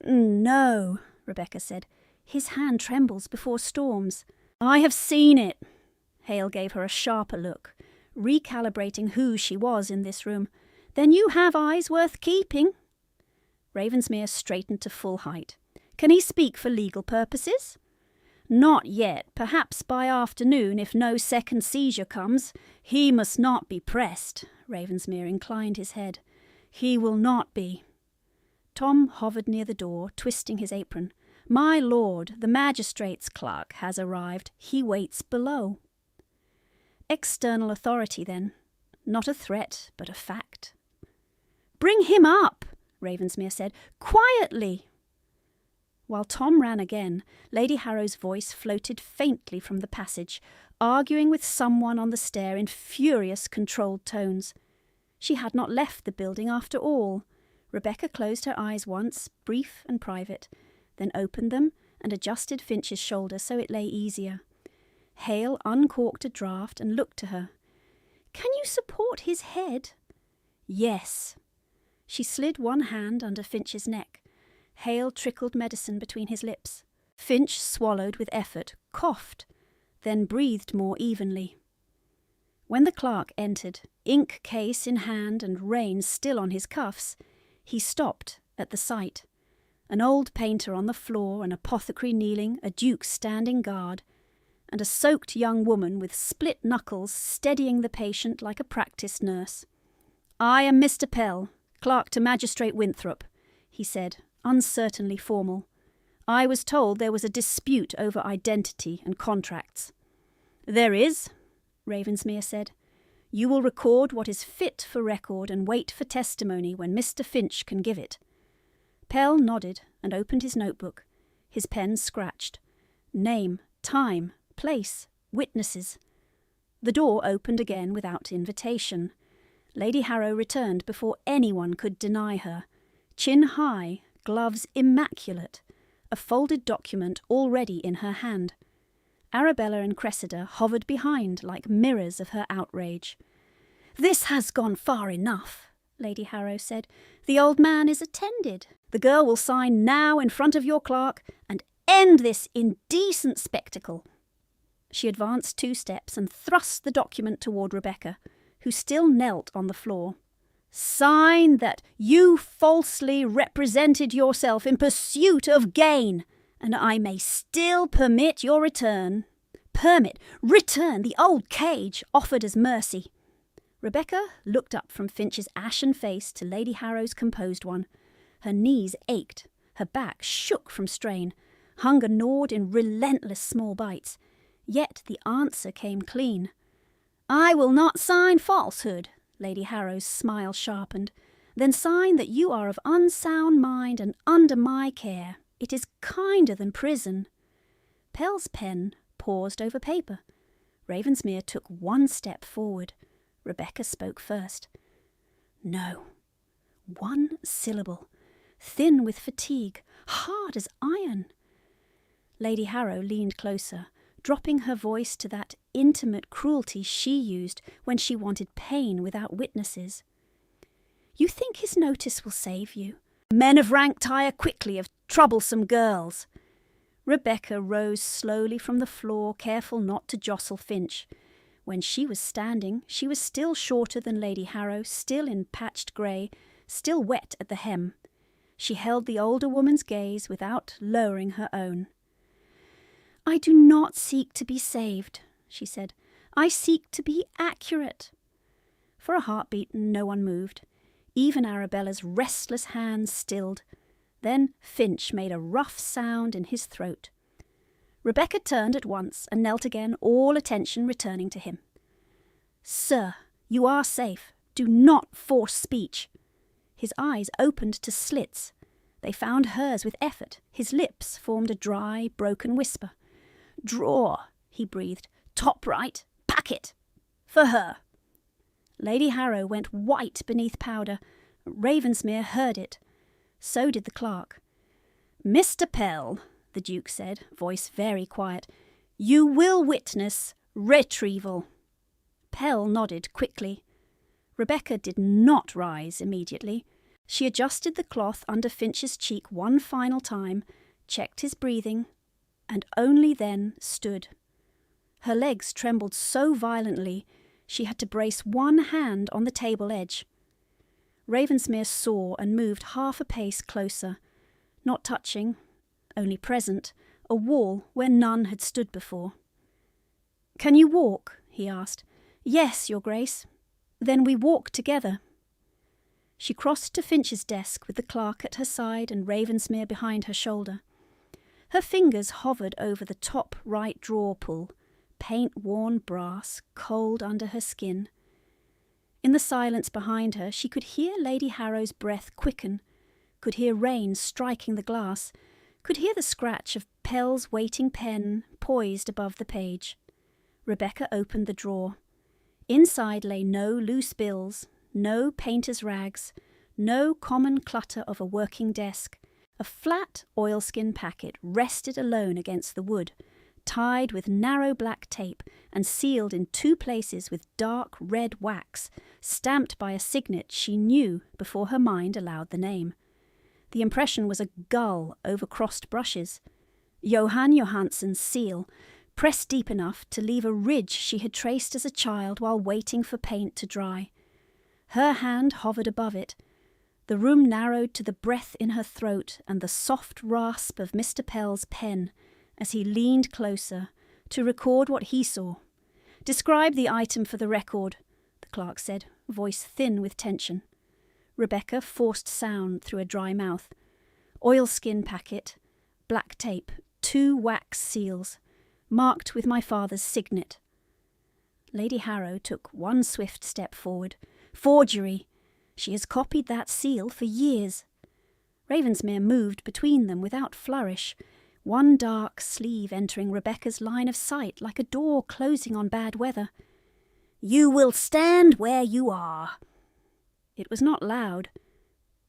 "No," Rebecca said. "His hand trembles before storms." "I have seen it." Hale gave her a sharper look, recalibrating who she was in this room. "Then you have eyes worth keeping." Ravensmere straightened to full height. "Can he speak for legal purposes?" "Not yet. Perhaps by afternoon, if no second seizure comes." "He must not be pressed." Ravensmere inclined his head. "He will not be." Tom hovered near the door, twisting his apron. "My lord, the magistrate's clerk has arrived. He waits below." External authority, then. Not a threat, but a fact. "Bring him up," Ravensmere said. "Quietly." While Tom ran again, Lady Harrow's voice floated faintly from the passage, arguing with someone on the stair in furious, controlled tones. She had not left the building after all. Rebecca closed her eyes once, brief and private, then opened them and adjusted Finch's shoulder so it lay easier. Hale uncorked a draught and looked to her. "Can you support his head?" "Yes." She slid one hand under Finch's neck. Hale trickled medicine between his lips. Finch swallowed with effort, coughed, then breathed more evenly. When the clerk entered, ink case in hand and rein still on his cuffs, he stopped at the sight. An old painter on the floor, an apothecary kneeling, a duke standing guard, and a soaked young woman with split knuckles steadying the patient like a practised nurse. "I am Mr. Pell, clerk to Magistrate Winthrop," he said, uncertainly formal. "I was told there was a dispute over identity and contracts." "There is," Ravensmere said. "You will record what is fit for record and wait for testimony when Mr. Finch can give it." Pell nodded and opened his notebook. His pen scratched. Name, time, place, witnesses. The door opened again without invitation. Lady Harrow returned before anyone could deny her. Chin high, gloves immaculate, a folded document already in her hand. Arabella and Cressida hovered behind like mirrors of her outrage. "This has gone far enough," Lady Harrow said. "The old man is attended. The girl will sign now in front of your clerk and end this indecent spectacle." She advanced 2 steps and thrust the document toward Rebecca, who still knelt on the floor. "Sign that you falsely represented yourself in pursuit of gain, and I may still permit your return." Return the old cage offered as mercy. Rebecca looked up from Finch's ashen face to Lady Harrow's composed one. Her knees ached, her back shook from strain. Hunger gnawed in relentless small bites. Yet the answer came clean. "I will not sign falsehood." Lady Harrow's smile sharpened. "Then sign that you are of unsound mind and under my care. It is kinder than prison." Pell's pen paused over paper. Ravensmere took 1 step forward. Rebecca spoke first. "No." 1 syllable. Thin with fatigue, hard as iron. Lady Harrow leaned closer, dropping her voice to that intimate cruelty she used when she wanted pain without witnesses. "You think his notice will save you? Men of rank tire quickly of troublesome girls." Rebecca rose slowly from the floor, careful not to jostle Finch. When she was standing, she was still shorter than Lady Harrow, still in patched grey, still wet at the hem. She held the older woman's gaze without lowering her own. "I do not seek to be saved," she said. "I seek to be accurate." For a heartbeat, no one moved. Even Arabella's restless hands stilled. Then Finch made a rough sound in his throat. Rebecca turned at once and knelt again, all attention returning to him. "Sir, you are safe. Do not force speech." His eyes opened to slits. They found hers with effort. His lips formed a dry, broken whisper. "Drawer," he breathed. "Top right. Packet. For her." Lady Harrow went white beneath powder. Ravensmere heard it. So did the clerk. "Mr. Pell," the Duke said, voice very quiet, "you will witness retrieval." Pell nodded quickly. Rebecca did not rise immediately. She adjusted the cloth under Finch's cheek one final time, checked his breathing, and only then stood. Her legs trembled so violently she had to brace one hand on the table edge. Ravensmere saw and moved half a pace closer, not touching, only present, a wall where none had stood before. "Can you walk?" he asked. "Yes, Your Grace." "Then we walk together." She crossed to Finch's desk with the clerk at her side and Ravensmere behind her shoulder. Her fingers hovered over the top right drawer pull, paint-worn brass, cold under her skin. In the silence behind her, she could hear Lady Harrow's breath quicken, could hear rain striking the glass, could hear the scratch of Pell's waiting pen poised above the page. Rebecca opened the drawer. Inside lay no loose bills, no painter's rags, no common clutter of a working desk. A flat oilskin packet rested alone against the wood, tied with narrow black tape and sealed in two places with dark red wax, stamped by a signet she knew before her mind allowed the name. The impression was a gull over crossed brushes. Johan Johansson's seal, pressed deep enough to leave a ridge she had traced as a child while waiting for paint to dry. Her hand hovered above it. The room narrowed to the breath in her throat and the soft rasp of Mr. Pell's pen as he leaned closer to record what he saw. "Describe the item for the record," the clerk said, voice thin with tension. Rebecca forced sound through a dry mouth. "Oilskin packet, black tape, 2 wax seals, marked with my father's signet." Lady Harrow took one swift step forward. "Forgery! She has copied that seal for years." Ravensmere moved between them without flourish, one dark sleeve entering Rebecca's line of sight like a door closing on bad weather. "You will stand where you are." It was not loud.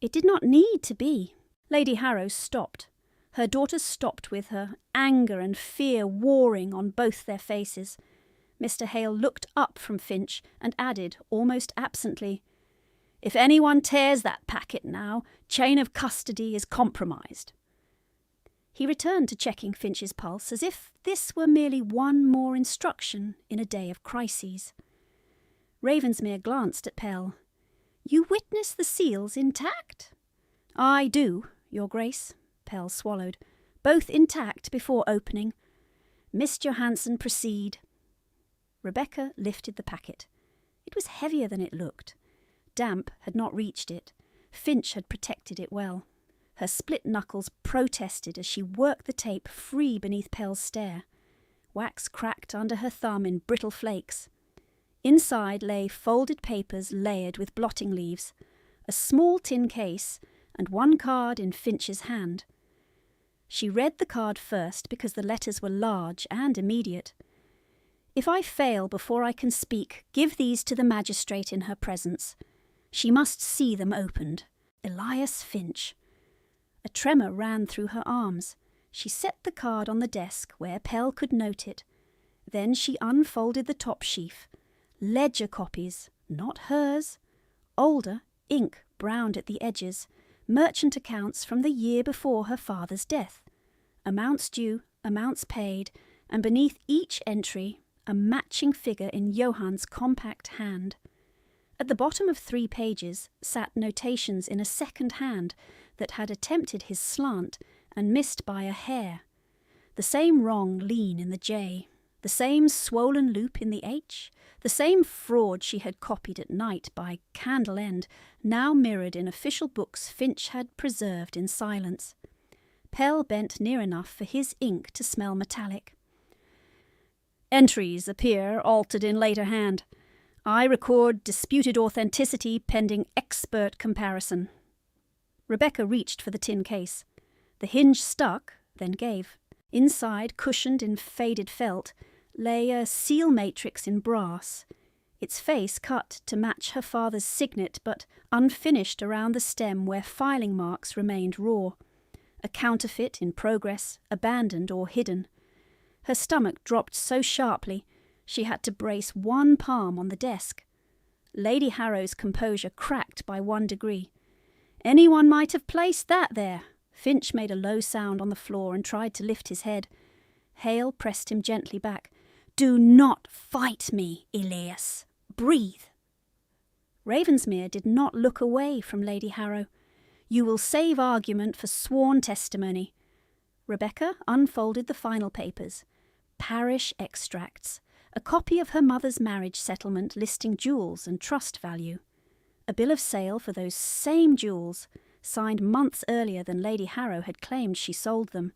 It did not need to be. Lady Harrow stopped. Her daughters stopped with her, anger and fear warring on both their faces. Mr. Hale looked up from Finch and added, almost absently, "If anyone tears that packet now, chain of custody is compromised." He returned to checking Finch's pulse as if this were merely one more instruction in a day of crises. Ravensmere glanced at Pell. "You witness the seals intact?" "I do, Your Grace," Pell swallowed. "Both intact before opening. Miss Johansson, proceed." Rebecca lifted the packet. It was heavier than it looked. Damp had not reached it. Finch had protected it well. Her split knuckles protested as she worked the tape free beneath Pell's stare. Wax cracked under her thumb in brittle flakes. Inside lay folded papers layered with blotting leaves, a small tin case, and one card in Finch's hand. She read the card first because the letters were large and immediate. "If I fail before I can speak, give these to the magistrate in her presence. She must see them opened. Elias Finch." A tremor ran through her arms. She set the card on the desk where Pell could note it. Then she unfolded the top sheaf. Ledger copies, not hers. Older, ink browned at the edges. Merchant accounts from the year before her father's death. Amounts due, amounts paid, and beneath each entry, a matching figure in Johan's compact hand. At the bottom of 3 pages sat notations in a second hand that had attempted his slant and missed by a hair. The same wrong lean in the J, The same swollen loop in the H, the same fraud she had copied at night by candle end, now mirrored in official books Finch had preserved in silence. Pell bent near enough for his ink to smell metallic. Entries appear altered in later hand. I record disputed authenticity pending expert comparison. Rebecca reached for the tin case. The hinge stuck, then gave. Inside, cushioned in faded felt, lay a seal matrix in brass, its face cut to match her father's signet but unfinished around the stem where filing marks remained raw. A counterfeit in progress, abandoned or hidden. Her stomach dropped so sharply she had to brace one palm on the desk. Lady Harrow's composure cracked by 1 degree. Anyone might have placed that there. Finch made a low sound on the floor and tried to lift his head. Hale pressed him gently back. Do not fight me, Elias. Breathe. Ravensmere did not look away from Lady Harrow. You will save argument for sworn testimony. Rebecca unfolded the final papers. Parish extracts. A copy of her mother's marriage settlement listing jewels and trust value. A bill of sale for those same jewels, signed months earlier than Lady Harrow had claimed she sold them.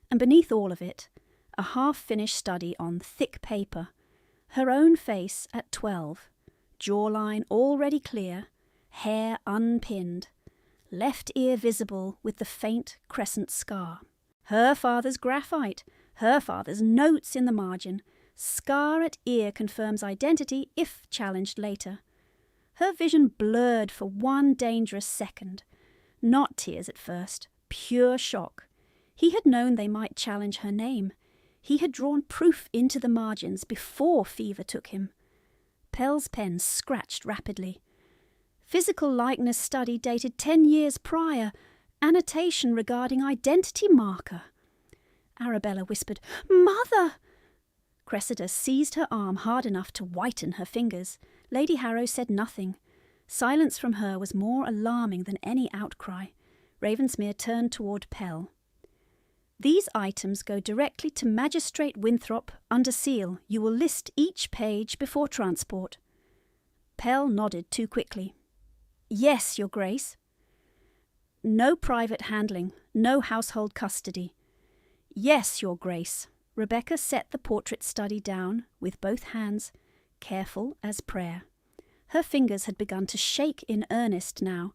And beneath all of it, a half-finished study on thick paper, her own face at 12, jawline already clear, hair unpinned, left ear visible with the faint crescent scar. Her father's graphite, her father's notes in the margin, scar at ear confirms identity if challenged later. Her vision blurred for one dangerous second. Not tears at first, pure shock. He had known they might challenge her name. He had drawn proof into the margins before fever took him. Pell's pen scratched rapidly. Physical likeness study dated 10 years prior. Annotation regarding identity marker. Arabella whispered, Mother! Cressida seized her arm hard enough to whiten her fingers. Lady Harrow said nothing. Silence from her was more alarming than any outcry. Ravensmere turned toward Pell. These items go directly to Magistrate Winthrop under seal. You will list each page before transport. Pell nodded too quickly. Yes, Your Grace. No private handling, no household custody. Yes, Your Grace. Rebecca set the portrait study down with both hands, careful as prayer. Her fingers had begun to shake in earnest now.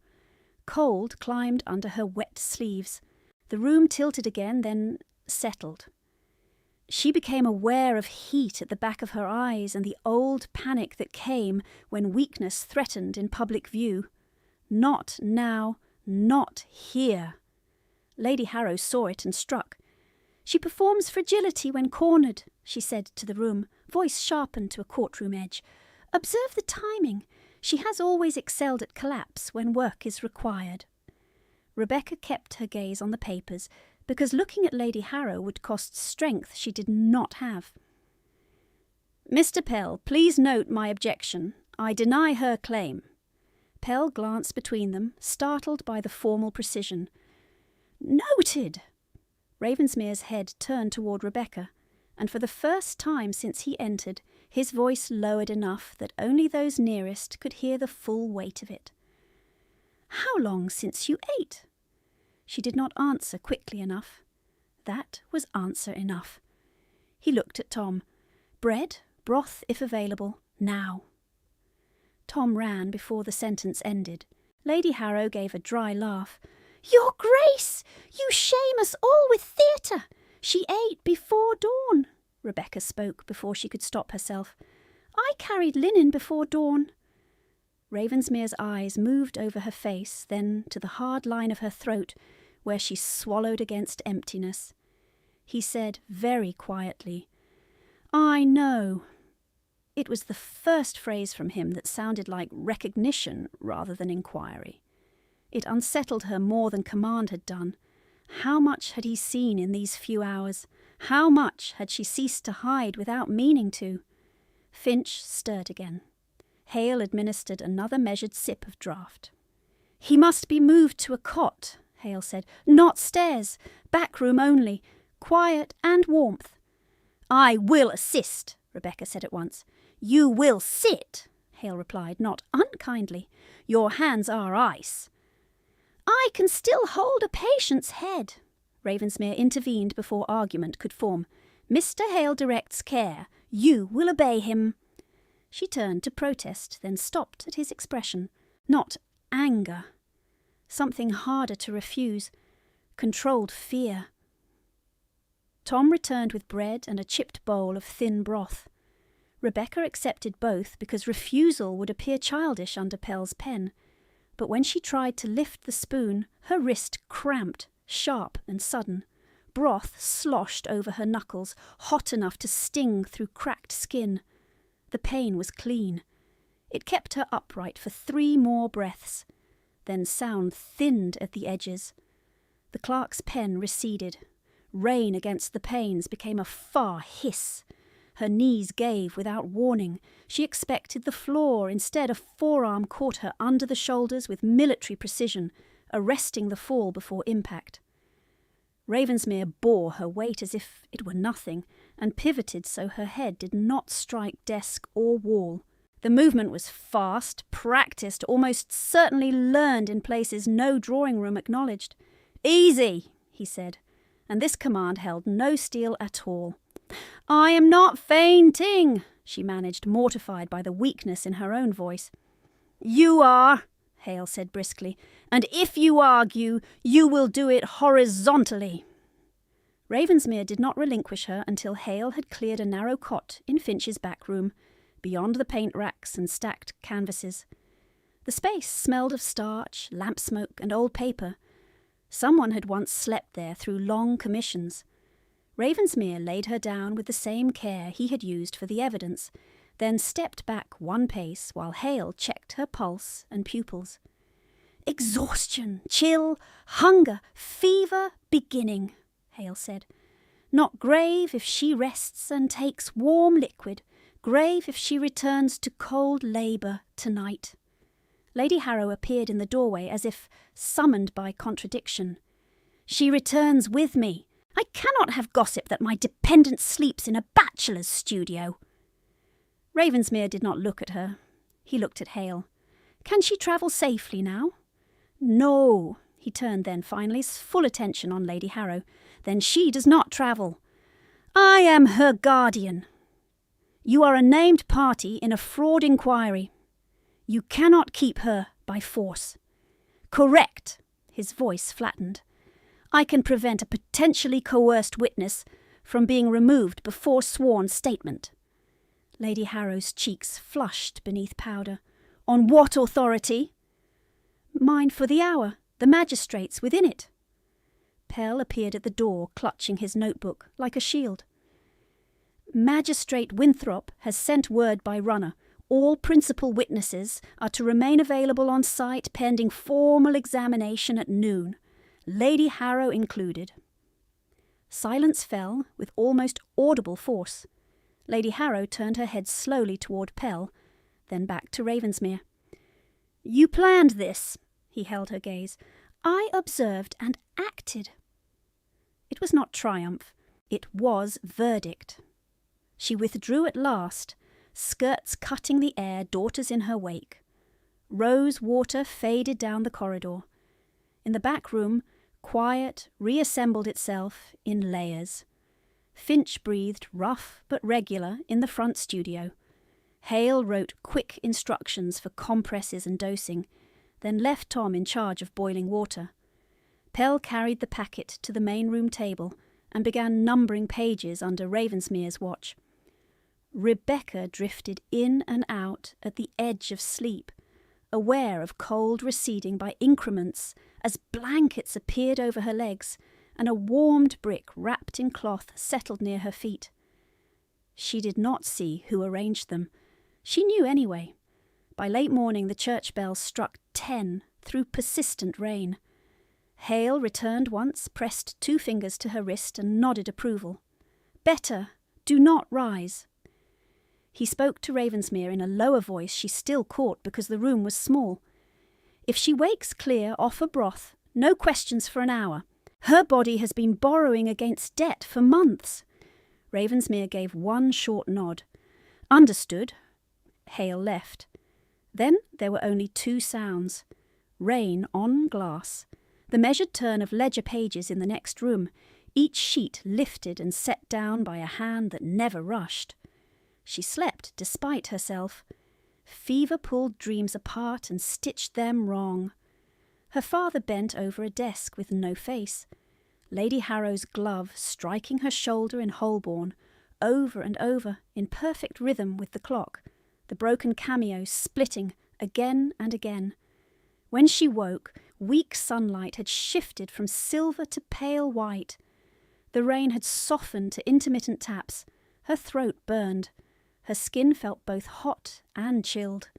Cold climbed under her wet sleeves. The room tilted again, then settled. She became aware of heat at the back of her eyes and the old panic that came when weakness threatened in public view. Not now, not here. Lady Harrow saw it and struck. She performs fragility when cornered, she said to the room, voice sharpened to a courtroom edge. Observe the timing. She has always excelled at collapse when work is required. Rebecca kept her gaze on the papers, because looking at Lady Harrow would cost strength she did not have. Mr. Pell, please note my objection. I deny her claim. Pell glanced between them, startled by the formal precision. Noted! Ravensmere's head turned toward Rebecca, and for the first time since he entered, his voice lowered enough that only those nearest could hear the full weight of it. How long since you ate? She did not answer quickly enough. That was answer enough. He looked at Tom. Bread, broth if available, now. Tom ran before the sentence ended. Lady Harrow gave a dry laugh. Your Grace, you shame us all with theatre. She ate before dawn. Rebecca spoke before she could stop herself. I carried linen before dawn. Ravensmere's eyes moved over her face, then to the hard line of her throat, where she swallowed against emptiness. He said very quietly, I know. It was the first phrase from him that sounded like recognition rather than inquiry. It unsettled her more than command had done. How much had he seen in these few hours? How much had she ceased to hide without meaning to? Finch stirred again. Hale administered another measured sip of draught. He must be moved to a cot, Hale said. Not stairs. Back room only. Quiet and warmth. I will assist, Rebecca said at once. You will sit, Hale replied, not unkindly. Your hands are ice. I can still hold a patient's head, Ravensmere intervened before argument could form. Mr. Hale directs care. You will obey him. She turned to protest, then stopped at his expression. Not anger. Something harder to refuse. Controlled fear. Tom returned with bread and a chipped bowl of thin broth. Rebecca accepted both because refusal would appear childish under Pell's pen. But when she tried to lift the spoon, her wrist cramped, sharp and sudden. Broth sloshed over her knuckles, hot enough to sting through cracked skin. The pain was clean. It kept her upright for 3 more breaths. Then sound thinned at the edges. The clerk's pen receded. Rain against the panes became a far hiss. Her knees gave without warning. She expected the floor. Instead, a forearm caught her under the shoulders with military precision, arresting the fall before impact. Ravensmere bore her weight as if it were nothing, and pivoted so her head did not strike desk or wall. The movement was fast, practised, almost certainly learned in places no drawing-room acknowledged. "Easy," he said, and this command held no steel at all. "I am not fainting," she managed, mortified by the weakness in her own voice. "You are," Hale said briskly, "and if you argue, you will do it horizontally." Ravensmere did not relinquish her until Hale had cleared a narrow cot in Finch's back room, beyond the paint racks and stacked canvases. The space smelled of starch, lamp smoke, and old paper. Someone had once slept there through long commissions. Ravensmere laid her down with the same care he had used for the evidence, then stepped back 1 pace while Hale checked her pulse and pupils. "Exhaustion, chill, hunger, fever, beginning," Hale said. "Not grave if she rests and takes warm liquid, grave if she returns to cold labour tonight." Lady Harrow appeared in the doorway as if summoned by contradiction. "She returns with me. I cannot have gossip that my dependent sleeps in a bachelor's studio." Ravensmere did not look at her. He looked at Hale. "Can she travel safely now?" "No." He turned then finally, full attention on Lady Harrow. "Then she does not travel. I am her guardian. You are a named party in a fraud inquiry. You cannot keep her by force." "Correct." His voice flattened. "I can prevent a potentially coerced witness from being removed before sworn statement." Lady Harrow's cheeks flushed beneath powder. "On what authority?" "Mine for the hour. The magistrate's within it." Pell appeared at the door, clutching his notebook like a shield. "Magistrate Winthrop has sent word by runner. All principal witnesses are to remain available on site pending formal examination at noon, Lady Harrow included." Silence fell with almost audible force. Lady Harrow turned her head slowly toward Pell, then back to Ravensmere. "You planned this," he held her gaze. "I observed and acted." It was not triumph. It was verdict. She withdrew at last, skirts cutting the air, daughters in her wake. Rose water faded down the corridor. In the back room, quiet reassembled itself in layers. Finch breathed rough but regular in the front studio. Hale wrote quick instructions for compresses and dosing, then left Tom in charge of boiling water. Pell carried the packet to the main room table and began numbering pages under Ravensmere's watch. Rebecca drifted in and out at the edge of sleep, aware of cold receding by increments as blankets appeared over her legs and a warmed brick wrapped in cloth settled near her feet. She did not see who arranged them. She knew anyway. By late morning the church bells struck 10 through persistent rain. Hale returned once, pressed 2 fingers to her wrist and nodded approval. "Better. Do not rise." He spoke to Ravensmere in a lower voice she still caught because the room was small. "If she wakes clear, offer broth. No questions for an hour. Her body has been borrowing against debt for months." Ravensmere gave one short nod. Understood. Hale left. Then there were only two sounds. Rain on glass. The measured turn of ledger pages in the next room, each sheet lifted and set down by a hand that never rushed. She slept despite herself. Fever pulled dreams apart and stitched them wrong. Her father bent over a desk with no face. Lady Harrow's glove striking her shoulder in Holborn, over and over, in perfect rhythm with the clock, the broken cameo splitting again and again. When she woke, weak sunlight had shifted from silver to pale white. The rain had softened to intermittent taps. Her throat burned. Her skin felt both hot and chilled.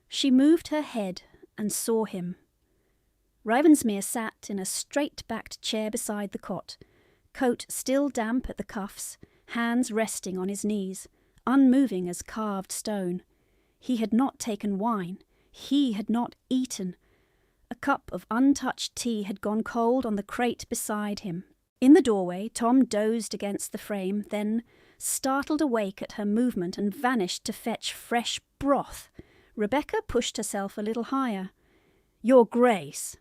She moved her head and saw him. Ravensmere sat in a straight-backed chair beside the cot, coat still damp at the cuffs, hands resting on his knees, unmoving as carved stone. He had not taken wine. He had not eaten. A cup of untouched tea had gone cold on the crate beside him. In the doorway, Tom dozed against the frame, then startled awake at her movement and vanished to fetch fresh broth. Rebecca pushed herself a little higher. "Your Grace."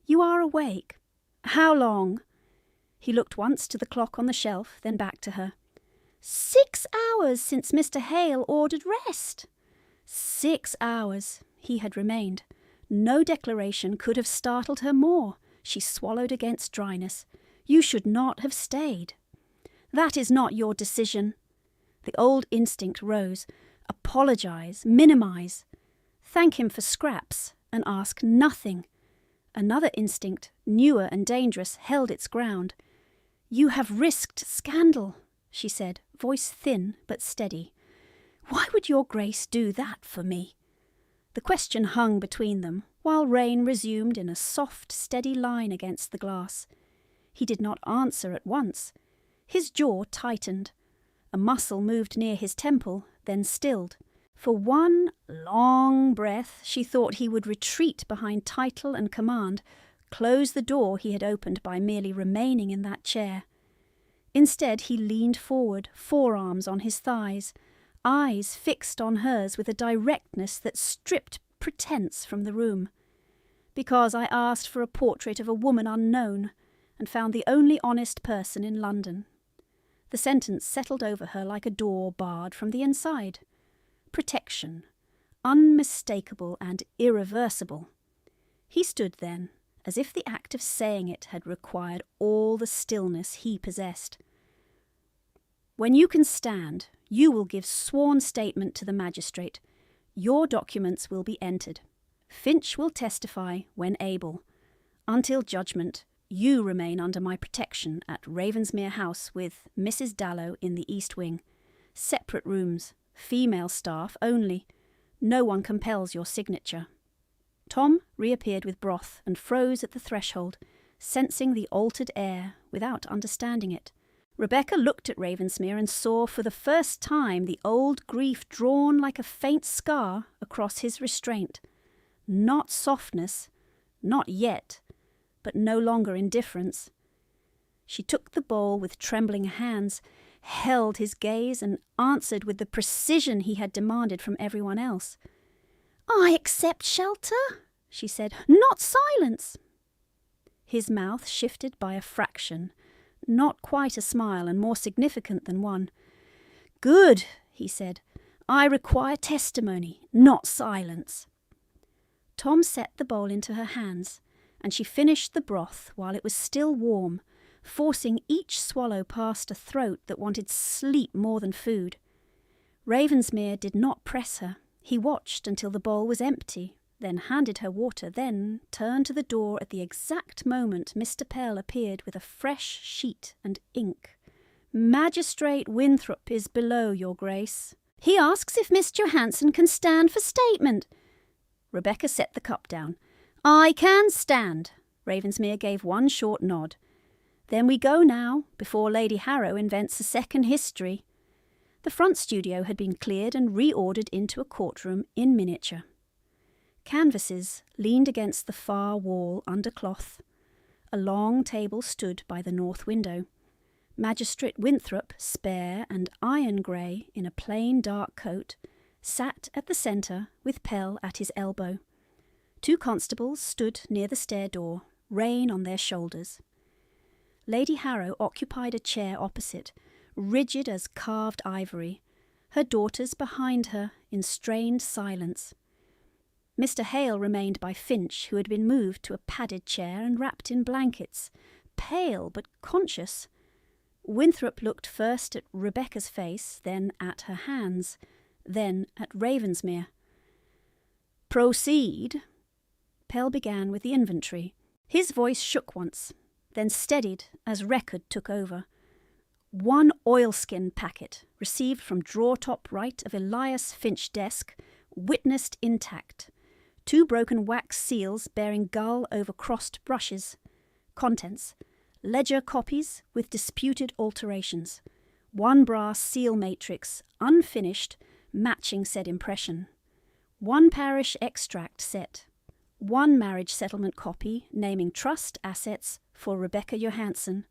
"You are awake. How long?" He looked once to the clock on the shelf, then back to her. 6 hours since Mr. Hale ordered rest." 6 hours. He had remained. No declaration could have startled her more. She swallowed against dryness. "You should not have stayed." "That is not your decision." The old instinct rose. Apologize, minimize. Thank him for scraps and ask nothing. Another instinct, newer and dangerous, held its ground. "You have risked scandal," she said, voice thin but steady. "Why would your Grace do that for me?" The question hung between them, while rain resumed in a soft, steady line against the glass. He did not answer at once. His jaw tightened. A muscle moved near his temple, then stilled. For one long breath, she thought he would retreat behind title and command, close the door he had opened by merely remaining in that chair. Instead, he leaned forward, forearms on his thighs, eyes fixed on hers with a directness that stripped pretense from the room. "Because I asked for a portrait of a woman unknown, and found the only honest person in London." The sentence settled over her like a door barred from the inside. Protection. Unmistakable and irreversible. He stood then, as if the act of saying it had required all the stillness he possessed. "When you can stand, you will give sworn statement to the magistrate. Your documents will be entered. Finch will testify when able. Until judgment, you remain under my protection at Ravensmere House with Mrs. Dallow in the East Wing. Separate rooms, female staff only. No one compels your signature." Tom reappeared with broth and froze at the threshold, sensing the altered air without understanding it. Rebecca looked at Ravensmere and saw for the first time the old grief drawn like a faint scar across his restraint. Not softness, not yet, but no longer indifference. She took the bowl with trembling hands, held his gaze, and answered with the precision he had demanded from everyone else. "I accept shelter," she said, "not silence." His mouth shifted by a fraction, not quite a smile and more significant than one. "Good," he said. "I require testimony, not silence." Tom set the bowl into her hands, and she finished the broth while it was still warm, forcing each swallow past a throat that wanted sleep more than food. Ravensmere did not press her. He watched until the bowl was empty, then handed her water, then turned to the door at the exact moment Mr. Pell appeared with a fresh sheet and ink. "Magistrate Winthrop is below, your Grace. He asks if Miss Johansen can stand for statement." Rebecca set the cup down. "I can stand." Ravensmere gave one short nod. "Then we go now, before Lady Harrow invents a second history." The front studio had been cleared and reordered into a courtroom in miniature. Canvases leaned against the far wall under cloth. A long table stood by the north window. Magistrate Winthrop, spare and iron-grey in a plain dark coat, sat at the centre with Pell at his elbow. 2 constables stood near the stair door, rein on their shoulders. Lady Harrow occupied a chair opposite, rigid as carved ivory, her daughters behind her in strained silence. Mr. Hale remained by Finch, who had been moved to a padded chair and wrapped in blankets, pale but conscious. Winthrop looked first at Rebecca's face, then at her hands, then at Ravensmere. "Proceed." Pell began with the inventory. His voice shook once, then steadied as record took over. 1 oilskin packet, received from drawer top right of Elias Finch desk, witnessed intact. 2 broken wax seals bearing gull over crossed brushes. Contents: ledger copies with disputed alterations. 1 brass seal matrix, unfinished, matching said impression. 1 parish extract set. 1 marriage settlement copy naming trust assets for Rebecca Johansen.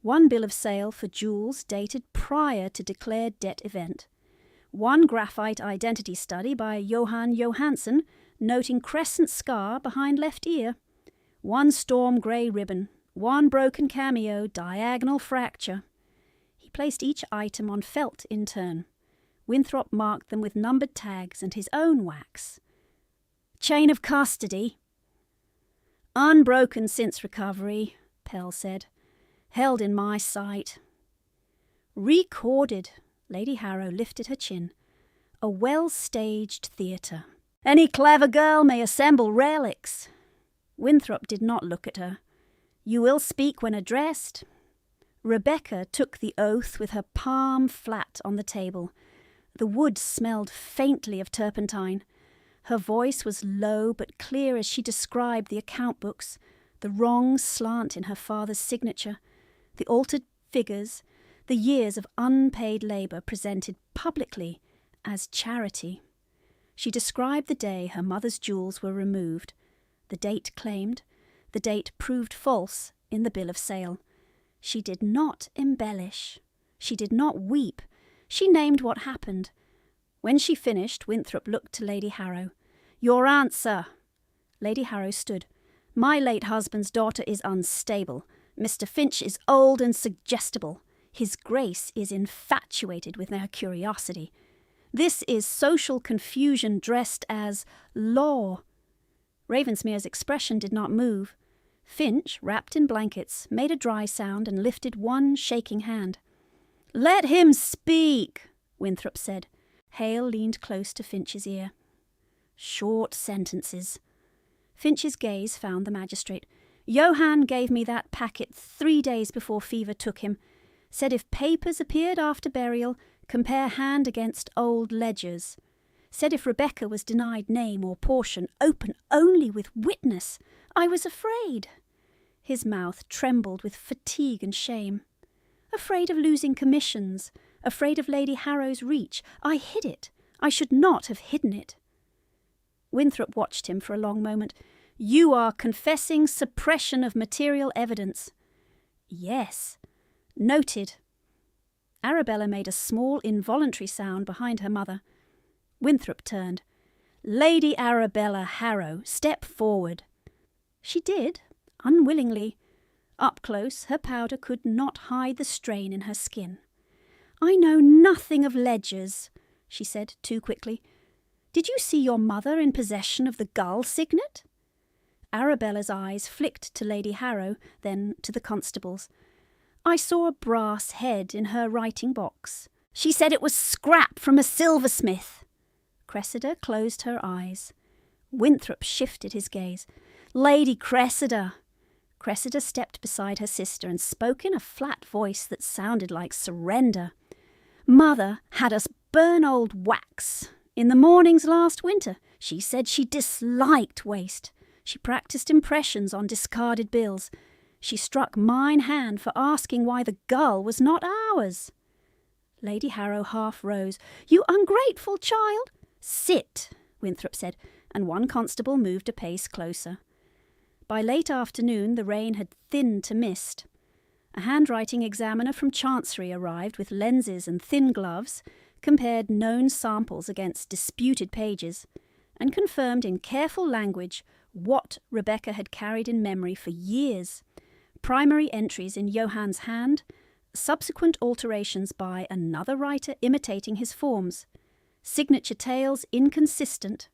1 bill of sale for jewels dated prior to declared debt event. 1 graphite identity study by Johan Johansen, noting crescent scar behind left ear. 1 storm grey ribbon. 1 broken cameo, diagonal fracture. He placed each item on felt in turn. Winthrop marked them with numbered tags and his own wax. "Chain of custody." "Unbroken since recovery," Pell said. "Held in my sight." "Recorded." Lady Harrow lifted her chin. "A well-staged theatre. Any clever girl may assemble relics." Winthrop did not look at her. "You will speak when addressed." Rebecca took the oath with her palm flat on the table. The wood smelled faintly of turpentine. Her voice was low but clear as she described the account books, the wrong slant in her father's signature, the altered figures, the years of unpaid labour presented publicly as charity. She described the day her mother's jewels were removed, the date claimed, the date proved false in the bill of sale. She did not embellish. She did not weep. She named what happened. When she finished, Winthrop looked to Lady Harrow. "Your answer." Lady Harrow stood. "My late husband's daughter is unstable. Mr. Finch is old and suggestible. His Grace is infatuated with her curiosity. This is social confusion dressed as law." Ravensmere's expression did not move. Finch, wrapped in blankets, made a dry sound and lifted 1 shaking hand. "Let him speak," Winthrop said. Hale leaned close to Finch's ear. "Short sentences." Finch's gaze found the magistrate. "Johann gave me that packet 3 days before fever took him. Said if papers appeared after burial, compare hand against old ledgers. Said if Rebecca was denied name or portion, open only with witness. I was afraid." His mouth trembled with fatigue and shame. "Afraid of losing commissions, afraid of Lady Harrow's reach. I hid it. I should not have hidden it." Winthrop watched him for a long moment. "You are confessing suppression of material evidence." "Yes." "Noted." Arabella made a small involuntary sound behind her mother. Winthrop turned. "Lady Arabella Harrow, step forward." She did, unwillingly. Up close, her powder could not hide the strain in her skin. "I know nothing of ledgers," she said too quickly. "Did you see your mother in possession of the gull signet?" Arabella's eyes flicked to Lady Harrow, then to the constables. "I saw a brass head in her writing box. She said it was scrap from a silversmith." Cressida closed her eyes. Winthrop shifted his gaze. "Lady Cressida." Cressida stepped beside her sister and spoke in a flat voice that sounded like surrender. "Mother had us burn old wax. In the mornings last winter, she said she disliked waste. She practiced impressions on discarded bills. She struck mine hand for asking why the gull was not ours." Lady Harrow half rose. "You ungrateful child!" "Sit," Winthrop said, and 1 constable moved a pace closer. By late afternoon the rain had thinned to mist. A handwriting examiner from Chancery arrived with lenses and thin gloves, compared known samples against disputed pages, and confirmed in careful language what Rebecca had carried in memory for years: primary entries in Johann's hand, subsequent alterations by another writer imitating his forms, signature tails inconsistent,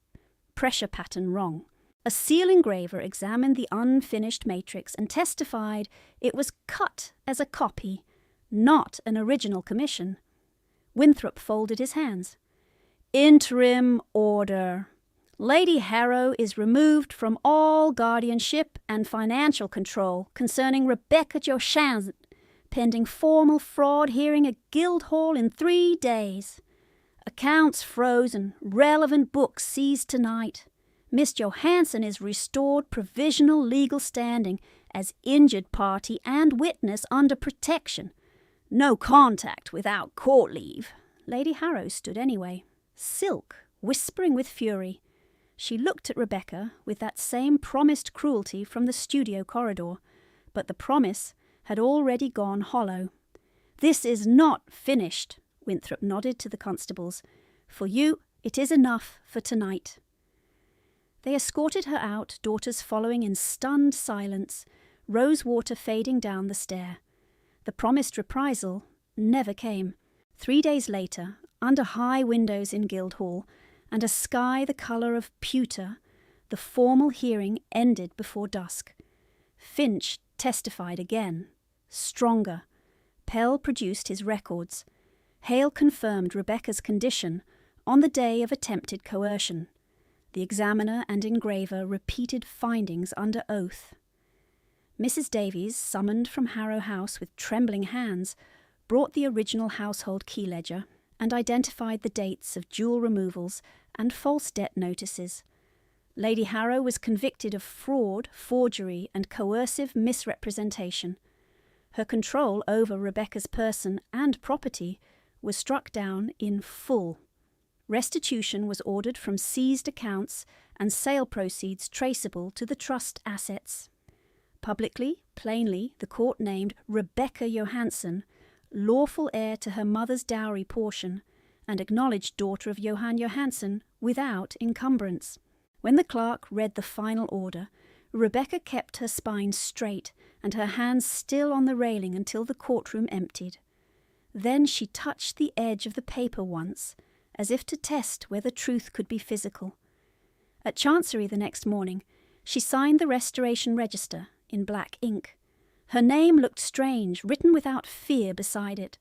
pressure pattern wrong. A seal engraver examined the unfinished matrix and testified it was cut as a copy, not an original commission. Winthrop folded his hands. Interim order. Lady Harrow is removed from all guardianship and financial control concerning Rebecca Johansen, pending formal fraud hearing at Guildhall in 3 days. Accounts frozen, relevant books seized tonight. Miss Johansen is restored provisional legal standing as injured party and witness under protection. No contact without court leave. Lady Harrow stood anyway, silk, whispering with fury. She looked at Rebecca with that same promised cruelty from the studio corridor, but the promise had already gone hollow. This is not finished, Winthrop nodded to the constables. For you, it is enough for tonight. They escorted her out, daughters following in stunned silence, Rosewater fading down the stair. The promised reprisal never came. 3 days later, under high windows in Guildhall, and a sky the colour of pewter, the formal hearing ended before dusk. Finch testified again, stronger. Pell produced his records. Hale confirmed Rebecca's condition on the day of attempted coercion. The examiner and engraver repeated findings under oath. Mrs. Davies, summoned from Harrow House with trembling hands, brought the original household key ledger and identified the dates of jewel removals and false debt notices. Lady Harrow was convicted of fraud, forgery, and coercive misrepresentation. Her control over Rebecca's person and property was struck down in full. Restitution was ordered from seized accounts and sale proceeds traceable to the trust assets. Publicly, plainly, the court named Rebecca Johansen, lawful heir to her mother's dowry portion, and acknowledged daughter of Johann Johansen without encumbrance. When the clerk read the final order, Rebecca kept her spine straight and her hands still on the railing until the courtroom emptied. Then she touched the edge of the paper once, as if to test whether truth could be physical. At Chancery the next morning, she signed the Restoration Register in black ink. Her name looked strange, written without fear beside it.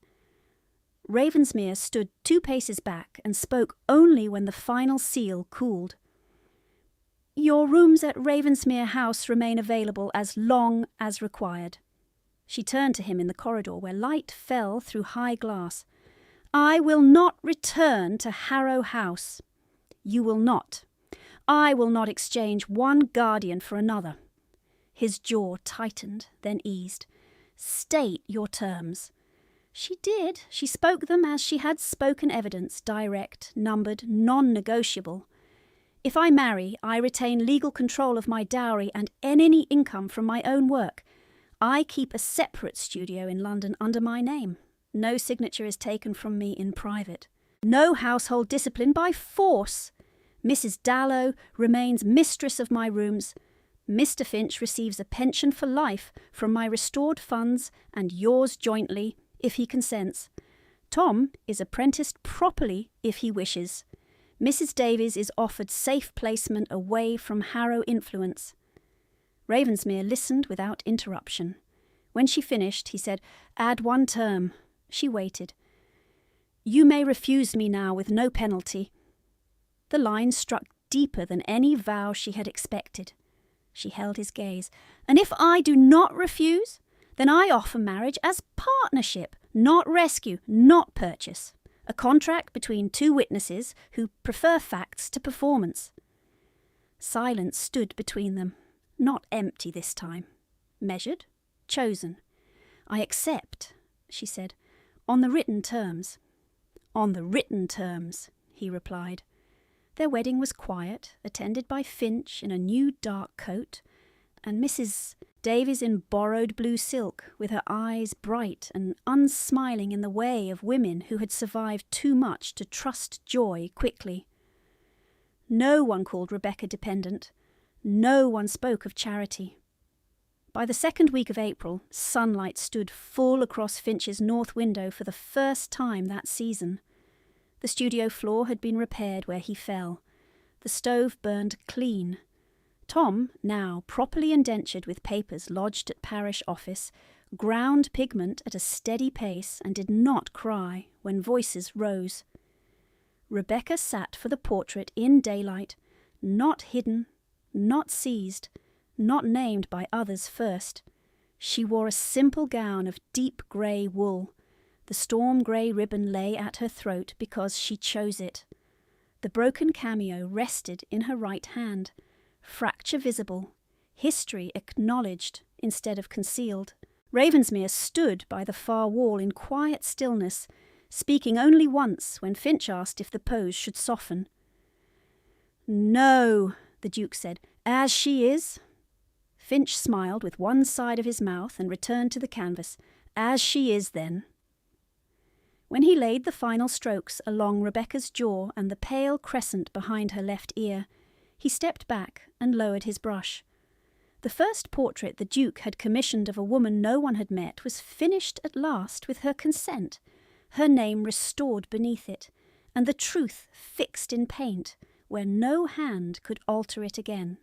Ravensmere stood 2 paces back and spoke only when the final seal cooled. Your rooms at Ravensmere House remain available as long as required. She turned to him in the corridor where light fell through high glass. I will not return to Harrow House. You will not. I will not exchange one guardian for another. His jaw tightened, then eased. State your terms. She did. She spoke them as she had spoken evidence, direct, numbered, non-negotiable. If I marry, I retain legal control of my dowry and any income from my own work. I keep a separate studio in London under my name. No signature is taken from me in private. No household discipline by force. Mrs. Dallow remains mistress of my rooms. Mr. Finch receives a pension for life from my restored funds and yours jointly, if he consents. Tom is apprenticed properly if he wishes. Mrs. Davies is offered safe placement away from Harrow influence. Ravensmere listened without interruption. When she finished, he said, Add 1 term. She waited. You may refuse me now with no penalty. The line struck deeper than any vow she had expected. She held his gaze. And if I do not refuse, then I offer marriage as partnership, not rescue, not purchase. A contract between 2 witnesses who prefer facts to performance. Silence stood between them, not empty this time. Measured, chosen. I accept, she said. On the written terms. On the written terms, he replied. Their wedding was quiet, attended by Finch in a new dark coat, and Mrs. Davy's in borrowed blue silk, with her eyes bright and unsmiling in the way of women who had survived too much to trust joy quickly. No one called Rebecca dependent. No one spoke of charity. By the second week of April, sunlight stood full across Finch's north window for the first time that season. The studio floor had been repaired where he fell. The stove burned clean. Tom, now properly indentured with papers lodged at parish office, ground pigment at a steady pace and did not cry when voices rose. Rebecca sat for the portrait in daylight, not hidden, not seized, not named by others first. She wore a simple gown of deep grey wool. The storm grey ribbon lay at her throat because she chose it. The broken cameo rested in her right hand, fracture visible, history acknowledged instead of concealed. Ravensmere stood by the far wall in quiet stillness, speaking only once when Finch asked if the pose should soften. "No," the Duke said, "as she is." Finch smiled with one side of his mouth and returned to the canvas. "As she is, then." When he laid the final strokes along Rebecca's jaw and the pale crescent behind her left ear, he stepped back and lowered his brush. The first portrait the Duke had commissioned of a woman no one had met was finished at last with her consent, her name restored beneath it, and the truth fixed in paint where no hand could alter it again.